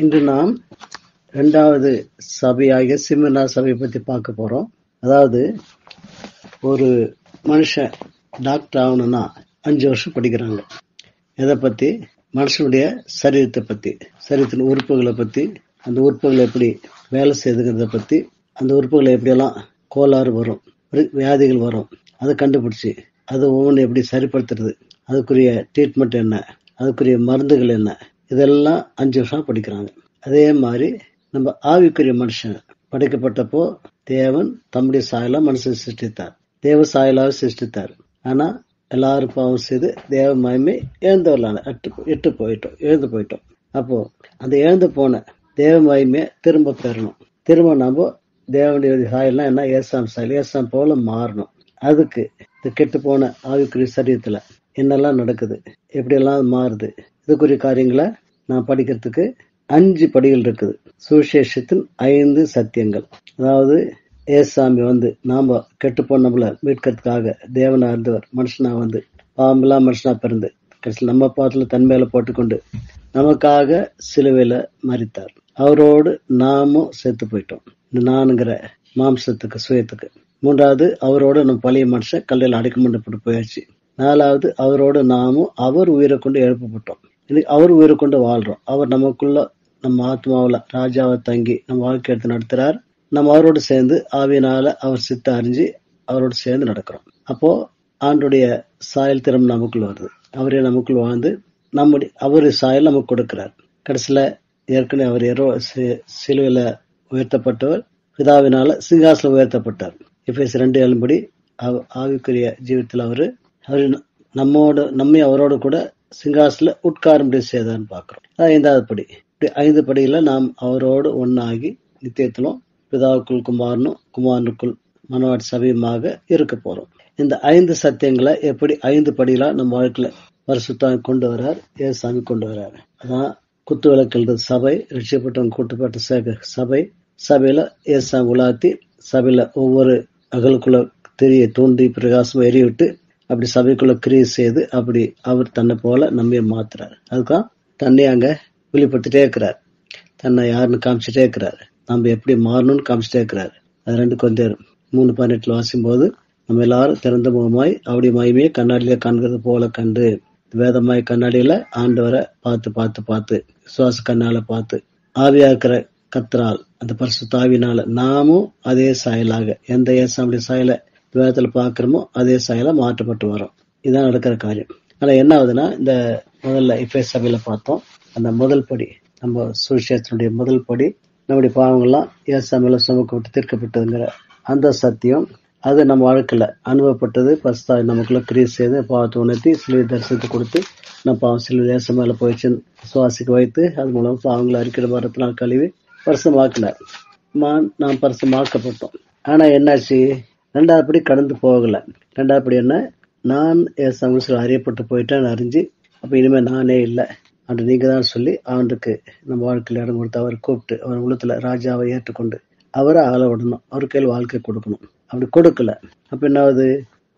இன்று நாம் 2வது சபையாகிய சிமிர்னா சபையை பத்தி பார்க்க போறோம். அதாவது ஒரு மனுஷன் டாக்டர் ஆகணும்னா 5 வருஷம் படிக்கிறாங்க. எதை பத்தி? மனுஷனுடைய சரீரத்தை பத்தி, சரீரத்தின் உறுப்புகளை பத்தி, அந்த உறுப்புகளை எப்படி வேலை செய்துங்கிறத பத்தி, அந்த உறுப்புகளை எப்படியெல்லாம் கோளாறு வரும், வியாதிகள் வரும், அதை கண்டுபிடிச்சு அதை ஒவ்வொன்று எப்படி சரிப்படுத்துறது, அதுக்குரிய ட்ரீட்மெண்ட் என்ன, அதுக்குரிய மருந்துகள் என்ன, இதெல்லாம் 5 வருஷம் படிக்கிறாங்க. அதே மாதிரி நம்ம ஆவிக்குரிய மனுஷன் படைக்கப்பட்டப்போ தேவன் தம்முடைய சாயலா மனுஷன் சிருஷ்டித்தார், தேவ சாயலாக சிருஷ்டித்தார். ஆனா எல்லாரும் பாவம் செய்து தேவ மகிமை எழுந்து போயிட்டோம். அப்போ அந்த எழுந்து போன தேவ மகிமையை திரும்ப பெறணும். திரும்ப நம்ம தேவனுடைய சாயல்லாம் என்ன? ஏசாம் சாயல், ஏசாம் போல மாறணும். அதுக்கு இந்த கெட்டு போன ஆவிக்குரிய சரீரத்துல என்னெல்லாம் நடக்குது, எப்படியெல்லாம் மாறுது, இதுக்குரிய காரியங்களை நான் படிக்கிறதுக்கு 5 படிகள் இருக்குது. சுவிசேஷத்தின் 5 சத்தியங்கள். அதாவது ஏசாமி நாம கெட்டு போன நம்மள மீட்கிறதுக்காக தேவனா இருந்தவர் மனுஷனா பாம்பெல்லாம் மனுஷனா பிறந்து கடைசியில் நம்ம பாத்துல தன்மையில போட்டுக்கொண்டு நமக்காக சிலுவையில மரித்தார். அவரோடு நாமும் செத்து போயிட்டோம், இந்த நானுங்கிற மாம்சத்துக்கு, சுயத்துக்கு. 3வது, அவரோட நம்ம பழைய மனுஷன் கல்லையில் அடைக்கப்பட்டு போயாச்சு. 4வது, அவரோட நாமும் அவர் உயிரை கொண்டு எழுப்பப்பட்டோம். இன்னைக்கு அவர் உயிரை கொண்டு வாழ்றோம். அவர் நமக்குள்ள, நம்ம ஆத்மாவில ராஜாவை தங்கி நம்ம வாழ்க்கை எடுத்து நடத்துறார். நம்ம அவரோடு சேர்ந்து ஆவியினால அவர் சித்த அறிஞ்சு அவரோடு சேர்ந்து நடக்கிறோம். அப்போ ஆண்டுடைய சாயல் திறம் நமக்குள் வருது. அவரே நமக்குள் வாழ்ந்து நம்முடைய அவருடைய சாயல் நமக்கு கொடுக்கிறார். கடைசியில ஏற்கனவே அவர் சிலுவையில உயர்த்தப்பட்டவர், பிதாவினால சிங்காசனம் உயர்த்தப்பட்டார். எபேசியர் 2:7 ஆவிக்குரிய ஜீவிதத்தில் அவரு நம்மை அவரோடு கூட சிங்காசல உட்காரும்படி செய்தான்னு பாக்குறோம். 5வது படி. 5 படியில நாம் அவரோடு ஒன்னாகி நித்தியத்திலும் பிதாவுக்குள் குமாரனும் குமாரனுக்குள் மனவாட்டி சபையுமாக இருக்க போறோம். இந்த 5 சத்தியங்களை எப்படி 5 படிகளா நம்ம வாழ்க்கையில பரிசுத்தம் கொண்டு வர்றார், ஏசாமி கொண்டு வர்றாரு. அதான் குத்து விளக்குறது சபை, ரட்சிக்கப்பட்டவங்க கூட்டப்பட்ட சபை. சபையில ஏசாமி உலாத்தி சபையில ஒவ்வொரு அகலுக்குள்ள தெரிய தூண்டி பிரகாசம் எறிவிட்டு அப்படி சபைக்குள்ள கிரியை செய்து அப்படி அவர் தன்னை போல நம்ம மாத்துறாரு. அதுதான் தன்னை அங்க வெளிப்படுத்திட்டே இருக்கிறார், தன்னை யாருன்னு காமிச்சிட்டே இருக்கிறாரு, நம்ம எப்படி மாறணும்னு காமிச்சிட்டே இருக்கிறாரு. அது 2 Corinthians 3:18 வாசிக்கும் போது நம்ம எல்லாரும் திறந்த முகமாய் அவருடைய மகிமையை கண்ணாடியில காண்கிறது போல கண்டு, வேதமாய் கண்ணாடியில ஆண்டவரை பார்த்து சுவாச கண்ணால பார்த்து ஆவியா இருக்கிற கத்தரால் அந்த பரிசுத்த ஆவியினால நாமும் அதே சாயலாக எந்த ஏசாமுடைய சாயலை வேதத்துல பாக்குறோமோ அதே சாயலா மாற்றப்பட்டு வரோம். இதுதான் நடக்கிற காரியம். ஆனா என்ன ஆகுதுன்னா, இந்த முதல்ல எபேசு சபையில பார்த்தோம், அந்த முதல் படி, நம்ம சுவிசேஷத்தினுடைய முதல் படி, நம்முடைய பாவங்கள்லாம் ஏசாமியில சுமக்கப்பட்டு தீர்க்கப்பட்டதுங்கிற அந்த சத்தியம், அது நம்ம வாழ்க்கையில அனுபவப்பட்டது. பரிசுத்த நமக்குள்ள கிரியை செய்து பாவத்தை உணர்த்தி சிலுவை தரிசனத்தை கொடுத்து நம்ம பாவம் சிலுவை தேசம் மேல போயிடுச்சு சுவாசிக்க வைத்து அது மூலம் பாவங்களை அறிக்கிற மரத்தினால் கழுவி பரிசுத்தமாக்கினார். நாம் பரிசுத்தமாக்கப்பட்டோம். ஆனா என்னாச்சு? 2வது படி கடந்து போகல. 2வது படி என்ன? நான் ஏசாமி அறியப்பட்டு போயிட்டேன்னு அறிஞ்சு, அப்ப இனிமே நானே இல்லை அன்று நீங்க தான் சொல்லி ஆண்டுக்கு நம்ம வாழ்க்கையில இடம் கொடுத்து அவர் கூப்பிட்டு அவர் உள்ளத்துல ராஜாவை ஏற்றுக்கொண்டு அவரை ஆள விடணும், அவர் கையில் வாழ்க்கை கொடுக்கணும். அப்படி கொடுக்கல. அப்ப என்னாவது?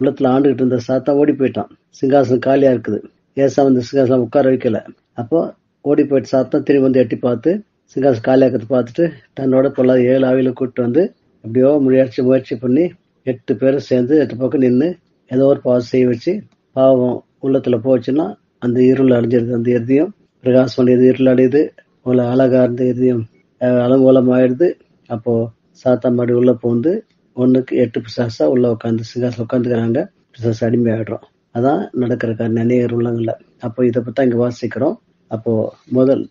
உள்ளத்துல ஆண்டுகிட்டு இருந்த சாத்தான் ஓடி போயிட்டான். சிங்காசனம் காலியா இருக்குது, ஏசாமி இந்த சிங்காசனம் உட்கார வைக்கல. அப்போ ஓடி போயிட்டு சாத்தான் திரும்பி எட்டி பார்த்து சிங்காசனம் காலியாக்கிறத பார்த்துட்டு தன்னோட பொல்லாத 7 ஆவியில கூப்பிட்டு எப்படியோ முயற்சி பண்ணி 8 பேரும் சேர்ந்து 8 பக்கம் நின்று ஏதோ ஒரு பாவம் செய்ய வச்சு, பாவம் உள்ளத்துல போச்சுன்னா அந்த இருள் அடைஞ்சிருது. அந்த இருதயம் பிரகாசம் அடையுது, இருள் அடையுது, அழகா இருந்த இருதயம் அலங்கோலம் ஆயிடுது. அப்போ சாத்தா மாடி உள்ள போந்து 1க்கு 8 பிசாசா உள்ள உட்காந்து சிங்காசம் உட்காந்துக்கிறாங்க. பிசாசு அடிமை ஆயிடுறோம். அதான் நடக்கிற அநேகர் உள்ளங்கள்ல. அப்போ இதை பத்தி இங்க வாசிக்கிறோம். அப்போ முதல்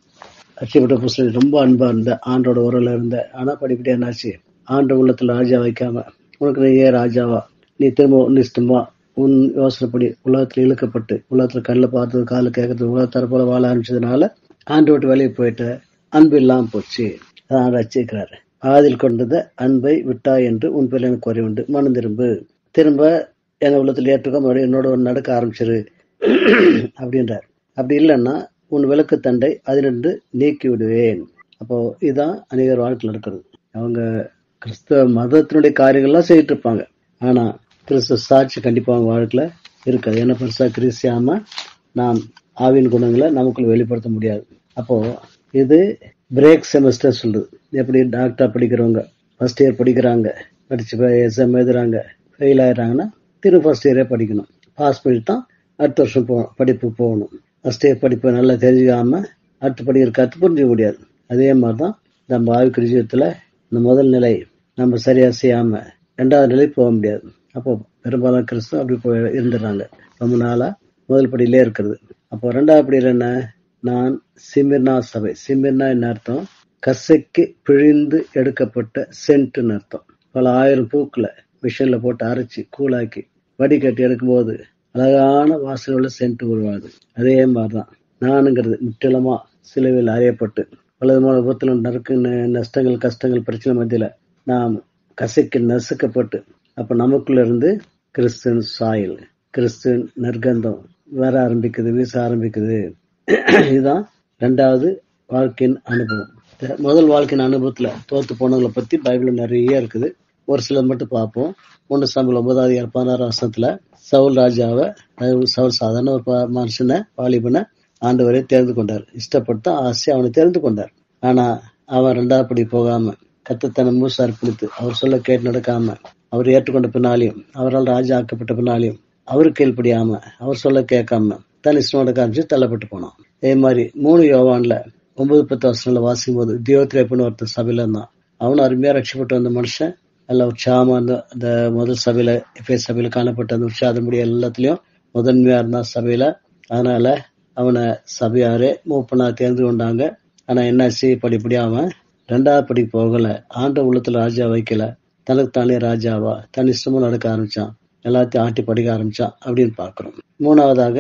அச்சிப்பட்ட புஸ்தகம் ரொம்ப அன்பா இருந்த ஆண்டோட உறவுல இருந்த, ஆனா படிப்படியா என்னாச்சு? ஆண்டு உள்ளத்துல ராஜா வைக்காம உனக்கு நீ ஏன் ராஜாவா, நீ திரும்ப நிஷ்டமா உன் யோசனைப்படி உலகத்துல இழுக்கப்பட்டு உலகத்துல கண்ணில் பார்த்தது கால கேட்கறது உலகத்தார போல வாழ ஆரம்பிச்சதுனால ஆண்டு விட்டு வெளியே போயிட்ட, அன்பு இல்லாம போச்சு. அதான் ரசிக்கிறாரு. ஆதில் கொண்டத அன்பை விட்டா என்று உன் பேர் எனக்கு குறை உண்டு, மனம் திரும்ப என் உள்ளத்துல ஏற்றுக்க மறுபடியும் என்னோட நடக்க ஆரம்பிச்சிரு அப்படின்றார். அப்படி இல்லைன்னா உன் விளக்கு தண்டை அதிலிருந்து நீக்கி விடுவேன். அப்போ இதுதான் அநேகர் வாழ்க்கையில் இருக்கிறது. அவங்க கிறிஸ்தவ மதத்தினுடைய காரியங்கள்லாம் செய்துட்டு இருப்பாங்க, ஆனா கிறிஸ்துவ சாட்சி கண்டிப்பா அவங்க வாழ்க்கையில இருக்காது. ஏன்னா பெருசா கிறிஸ்தியாம நாம் ஆவின் குணங்களை நமக்குள்ள வெளிப்படுத்த முடியாது. அப்போ இது பிரேக் செமஸ்டர் சொல்லுது. எப்படி டாக்டர் படிக்கிறவங்க ஃபர்ஸ்ட் இயர் படிக்கிறாங்க, படிச்சு எக்ஸாம் எழுதுறாங்க, ஃபெயில் ஆயிடுறாங்கன்னா திரும்ப ஃபர்ஸ்ட் இயரே படிக்கணும். பாஸ் பண்ணிட்டு தான் அடுத்த வருஷம் படிப்பு போகணும். ஃபர்ஸ்ட் இயர் படிப்பை நல்லா தெரிஞ்சுக்காம அடுத்த படிக்கிற கற்று புரிஞ்சுக்க முடியாது. அதே மாதிரிதான் நம்ம ஆய்வு விஷயத்துல இந்த முதல் நிலை நம்ம சரியா செய்யாம ரெண்டாவது நிலை போக முடியாது. அப்போ பெரும்பாலும் கிறிஸ்துவ அப்படி போய் இருந்துடுறாங்க. ரொம்ப நாளா முதல் படியிலே இருக்கிறது. அப்போ ரெண்டாவது படியில என்ன? நான் சிமிர்னா சபை. சிமிர்னா என்ன அர்த்தம்? கசைக்கு பிழிந்து எடுக்கப்பட்ட சென்ட்னு அர்த்தம். பல ஆயிரம் பூக்களை மிஷின்ல போட்டு அரைச்சி கூழாக்கி வடிகட்டி எடுக்கும்போது அழகான வாசனை உள்ள சென்ட் உருவாகுது. அதே மாதிரிதான் நானுங்கிறது முற்றிலுமா சிலுவையில் அறியப்பட்டு பல விதமான விபத்துல நறுக்கு நஷ்டங்கள் கஷ்டங்கள் பிரச்சனை மத்தியில நாம் கசைக்கு நசுக்கப்பட்டு அப்ப நமக்குள்ள இருந்து கிறிஸ்துவின் சாயல், கிறிஸ்துவின் நற்கந்தம் வர ஆரம்பிக்குது, வீச ஆரம்பிக்குது. இதுதான் ரெண்டாவது வாழ்க்கையின் அனுபவம். முதல் வாழ்க்கையின் அனுபவத்துல தோத்து போனவங்களை பத்தி பைபிள் நிறைய இருக்குது. ஒரு சிலர் மட்டும் பார்ப்போம். 1 சாமுவேல் 9:16 சவுல் ராஜாவை, சவுல் சாதாரண ஒரு மனுஷனை, வாலிபனை ஆண்டவரை தேர்ந்து கொண்டார். இஷ்டப்பட்டு ஆசை அவனை தேர்ந்து கொண்டார். ஆனா அவன் ரெண்டாவது படி போகாம கர்த்தர் முழுசா அர்ப்பணித்து அவர் சொல்ல கேட்டு நடக்காம அவர் ஏற்றுக்கொண்ட பின்னாலையும் அவரால் ராஜா ஆக்கப்பட்ட பின்னாலையும் அவரு கீழ்படியாம அவர் சொல்ல கேட்காம தன் இஷ்டம் நடக்க ஆரம்பிச்சு தள்ளப்பட்டு போனான். அதே மாதிரி 3 யோவான்ல 9-10 வாசிக்கும் போது தியோத்ரேப்புன்னு ஒருத்தர் சபையில இருந்தான். அவனும் அருமையா ரட்சிப்பட்டு வந்த மனுஷன். நல்ல உற்சாகமா அந்த முதல் சபையில எபேசு சபையில காணப்பட்ட அந்த உற்சாகமுடைய எல்லாத்துலயும் முதன்மையா இருந்தான் சபையில. அதனால அவனை சபையாரே மூப்பனா தேர்ந்து கொண்டாங்க. ஆனா என்னாச்சு? படிப்படியா அவன் ரெண்டாவது படி போகல. ஆண்ட உள்ளத்துல ராஜா வைக்கல. தனக்கு தானே ராஜாவா தன் இஷ்டமும் நடக்க ஆரம்பிச்சான். எல்லாத்தையும் ஆட்டி படிக்க ஆரம்பிச்சான் அப்படின்னு பாக்குறோம். மூணாவதாக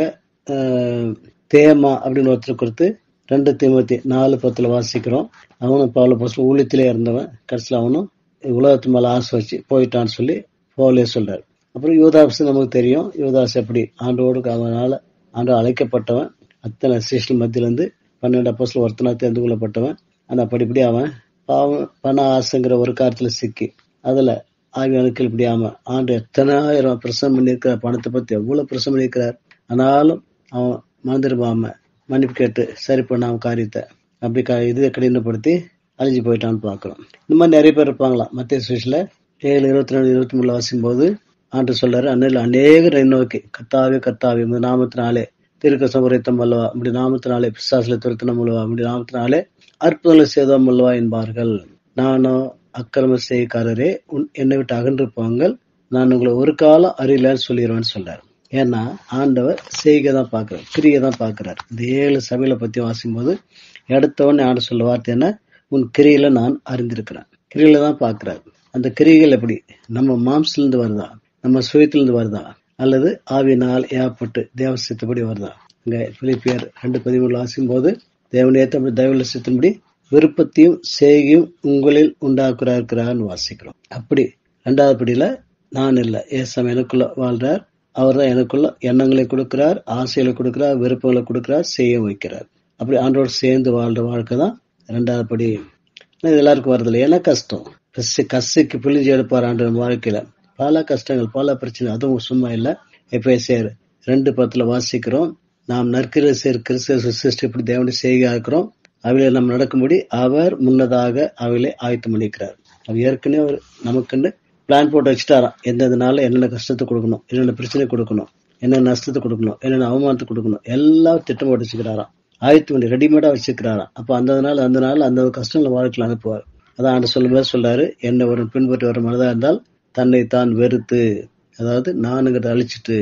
தேமா அப்படின்னு ஒருத்தர் குறித்து 2 தீமோத்தேயு 4:10 வாசிக்கிறோம். அவனும் பவுல் அப்போஸ்தலன் ஊழியத்திலே இருந்தவன். கடைசியில் அவனும் உலகத்து மேல ஆசை வச்சு போயிட்டான்னு சொல்லி பவுலே சொல்றாரு. அப்புறம் யூதாஸ் நமக்கு தெரியும். யூதாஸ் எப்படி ஆண்டோடு அவனால ஆண்டு அழைக்கப்பட்டவன், அத்தனை சீஷர்கள் மத்தியில இருந்து 12 அப்போஸ்தலர் ஒருத்தனா தெரிந்து கொள்ளப்பட்டவன். ஆனா படிப்படி அவன் பாவம் பண ஆசைங்கிற ஒரு காரியத்துல சிக்கி அதுல ஆவியானுக்கு இப்படியாம ஆண்டு எத்தனை ஆயிரம் பிரசவம் பண்ணியிருக்கிறார். பணத்தை பத்தி எவ்வளவு பிரசவம் பண்ணியிருக்கிறார். ஆனாலும் அவன் மறந்துடுவாம மன்னிப்பு கேட்டு சரி பண்ணாம காரியத்தை அப்படி இதை கடினப்படுத்தி அழிஞ்சு போயிட்டான்னு பாக்குறோம். இந்த மாதிரி நிறைய பேர் இருப்பாங்களா. மத்திய சுவிசேஷத்துல 7:22-23 வாசிக்கும் போது ஆண்டு சொல்றாரு, அன்னையில் அநேகரை நோக்கி கர்த்தாவே கர்த்தாவே உமது நாமத்தினாலே தீர்க்க சமுரைத்தம் அல்லவா, இப்படி நாமத்தினாலே பிசாசுல துரத்தினம் அல்லவா, இப்படி நாமத்தினாலே அற்புதங்களை செய்தோம் அல்லவா என்பார்கள். நானோ அக்கிரம செய்யக்காரரே என்னை விட்டு அகன்று போங்கள், நான் உங்களை ஒரு காலம் அறியலன்னு சொல்லிடுவேன்னு சொல்றாரு. ஏன்னா ஆண்டவர் செய்கைதான் பாக்குறாரு, கிரியை தான் பாக்குறாரு. இந்த 7 சபையில பத்தி வாசிக்கும் போது எடுத்தவொடனே ஆண்டு சொல்ல வார்த்தை என்ன? உன் கிரியில நான் அறிந்திருக்கிறேன். கிரியில தான் பாக்குறாரு. அந்த கிரிகள் எப்படி நம்ம மாம்சிலிருந்து வருதா, நம்ம சுயத்திலிருந்து வருதா, அல்லது ஆவியினால் ஏற்பட்டு தேவ சித்தப்படி வருதா? இங்க பிலிப்பியர் 2:13 வாசிக்கும் போது தேவன் ஏற்ற தெய்வ சித்தப்படி விருப்பத்தையும் செய்கையும் உங்களில் உண்டாக்குறாருன்னு வாசிக்கிறோம். அப்படி ரெண்டாவது படியில நான் இல்ல, ஏசம் எனக்குள்ள வாழ்றார். அவர் தான் எனக்குள்ள எண்ணங்களை கொடுக்கிறார், ஆசைகளை கொடுக்கிறார், விருப்பங்களை கொடுக்கிறார், செய்ய வைக்கிறார். அப்படி ஆண்டோடு சேர்ந்து வாழ்ற வாழ்க்கை தான் ரெண்டாவது படி. இது எல்லாருக்கும் வரதில்லை. ஏன்னா கஷ்டம். கசைக்கு பிழிஞ்சு எடுப்பார் ஆண்டவர் வாழ்க்கையில. பல கஷ்டங்கள், பல பிரச்சனை. அதுவும் சும்மா இல்ல. எபேசியர் 2:10 வாசிக்கிறோம், நாம் நற்கிரியை கிறிஸ்து சிருஷ்டி இப்படி தேவனுடைய செய்கை இருக்கிறோம், அவையில நம்ம நடக்கும்படி அவர் முன்னதாக அவையிலே ஆயத்தம் பண்ணிக்கிறார். அவர் ஏற்கனவே அவர் நமக்குன்னு பிளான் போட்டு வச்சுட்டாராம். எந்தெந்த நாள்ல என்னென்ன கஷ்டத்தை கொடுக்கணும், என்னென்ன பிரச்சனை கொடுக்கணும், என்னென்ன நஷ்டத்தை கொடுக்கணும், என்னென்ன அவமானத்தை கொடுக்கணும், எல்லாம் திட்டம் போட்டு வச்சுக்கிறாராம். ஆயத்தம் பண்ணி ரெடிமேடா வச்சுக்கிறாராம். அப்ப அந்த நாள் அந்த கஷ்டங்களை வாழ்க்கையில் அனுப்புவார். அதான் ஆண்டு சொல்லும்போது சொல்றாரு, என்ன ஒரு பின்பற்றி வர மனதா இருந்தால் தன்னை தான் வெறுத்து, அதாவது நானுங்கிறத அழிச்சிட்டு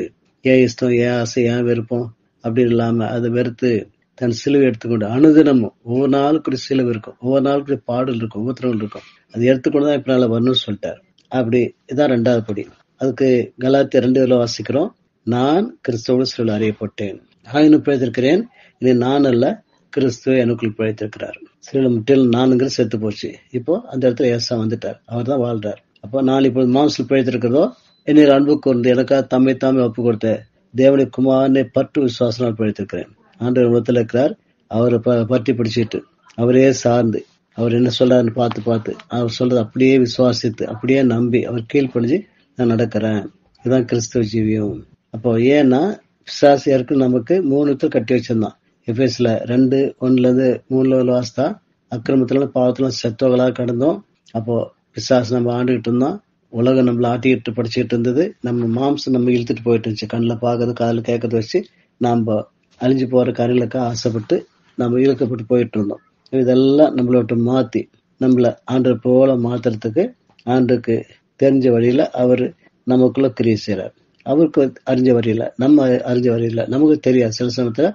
ஏன் இஷ்டம், ஏன் ஆசை, ஏன் விருப்பம் அப்படின்னு இல்லாம அதை வெறுத்து தன் சிலுவை எடுத்துக்கொண்டு அனுதினமும் ஒவ்வொரு நாளுக்குரிய சிலுவை இருக்கும், ஒவ்வொரு நாளுக்குரிய பாடல் இருக்கும், உபத்திரங்கள் இருக்கும். அது எடுத்துக்கொண்டுதான் இப்ப நாள வரணும்னு சொல்லிட்டாரு. அப்படி இதான் ரெண்டாவது படி. அதுக்கு கலாத்தியர் 2:2 வாசிக்கிறோம், நான் கிறிஸ்துவோடு சிலுவையில் அறியப்பட்டேன், ஆயினும் பிழைத்திருக்கிறேன், இனி நான் அல்ல கிறிஸ்துவ எனக்குள் பிழைத்திருக்கிறார். சிலுவையில் முற்றிலும் நானுங்கிற செத்து போச்சு. இப்போ அந்த இடத்துல ஏசா வந்துட்டார், அவர் தான் வாழ்றார். அப்போ நான் இப்போ மாம்சத்தில் பிழைத்திருக்கிறதோ என்னை அன்பு கூர்ந்து எனக்காக தம்மை தாமே ஒப்பு கொடுத்த தேவனை குமாரனை பற்று விசுவாசனால் பிழைத்திருக்கிறேன். ஆண்டவர் உலகத்தில் இருக்கிறார். அவரை பற்றி பிடிச்சிட்டு அவரே சார்ந்து அவர் என்ன சொல்றாருன்னு பார்த்து அவர் சொல்றது அப்படியே விசுவாசித்து அப்படியே நம்பி அவர் கீழ்ப்படிஞ்சு நான் நடக்கிறேன். இதுதான் கிறிஸ்துவ ஜீவியம். அப்போ ஏன்னா பிசாசு ஏற்கனவே நமக்கு 3 கட்டி வச்சிருந்தான். எபேசுல 2:1-3 வாசித்தா அக்கிரமத்துல பாவத்துல செத்தவங்களா கடந்தோம். அப்போ பிசாசு நம்ம ஆண்டுகிட்டு இருந்தோம். உலகம் நம்மள ஆட்டிக்கிட்டு படிச்சுக்கிட்டு இருந்தது. நம்ம மாம்சம் நம்ம இழுத்துட்டு போயிட்டு இருந்துச்சு. கண்ணில் பார்க்கறது காதில் கேட்கறது வச்சு நம்ம அழிஞ்சு போற காரியங்களுக்கா ஆசைப்பட்டு நம்ம இழுக்கப்பட்டு போயிட்டு இருந்தோம். இதெல்லாம் நம்மளோட மாத்தி நம்மள ஆண்டு போல மாத்துறதுக்கு ஆண்டுக்கு தெரிஞ்ச வழியில அவரு நமக்குள்ள கிரியை செய்யறாரு. அவருக்கு அறிஞ்ச வழியில நம்ம அறிஞ்ச வழியில நமக்கு தெரியாது. சில சமயத்துல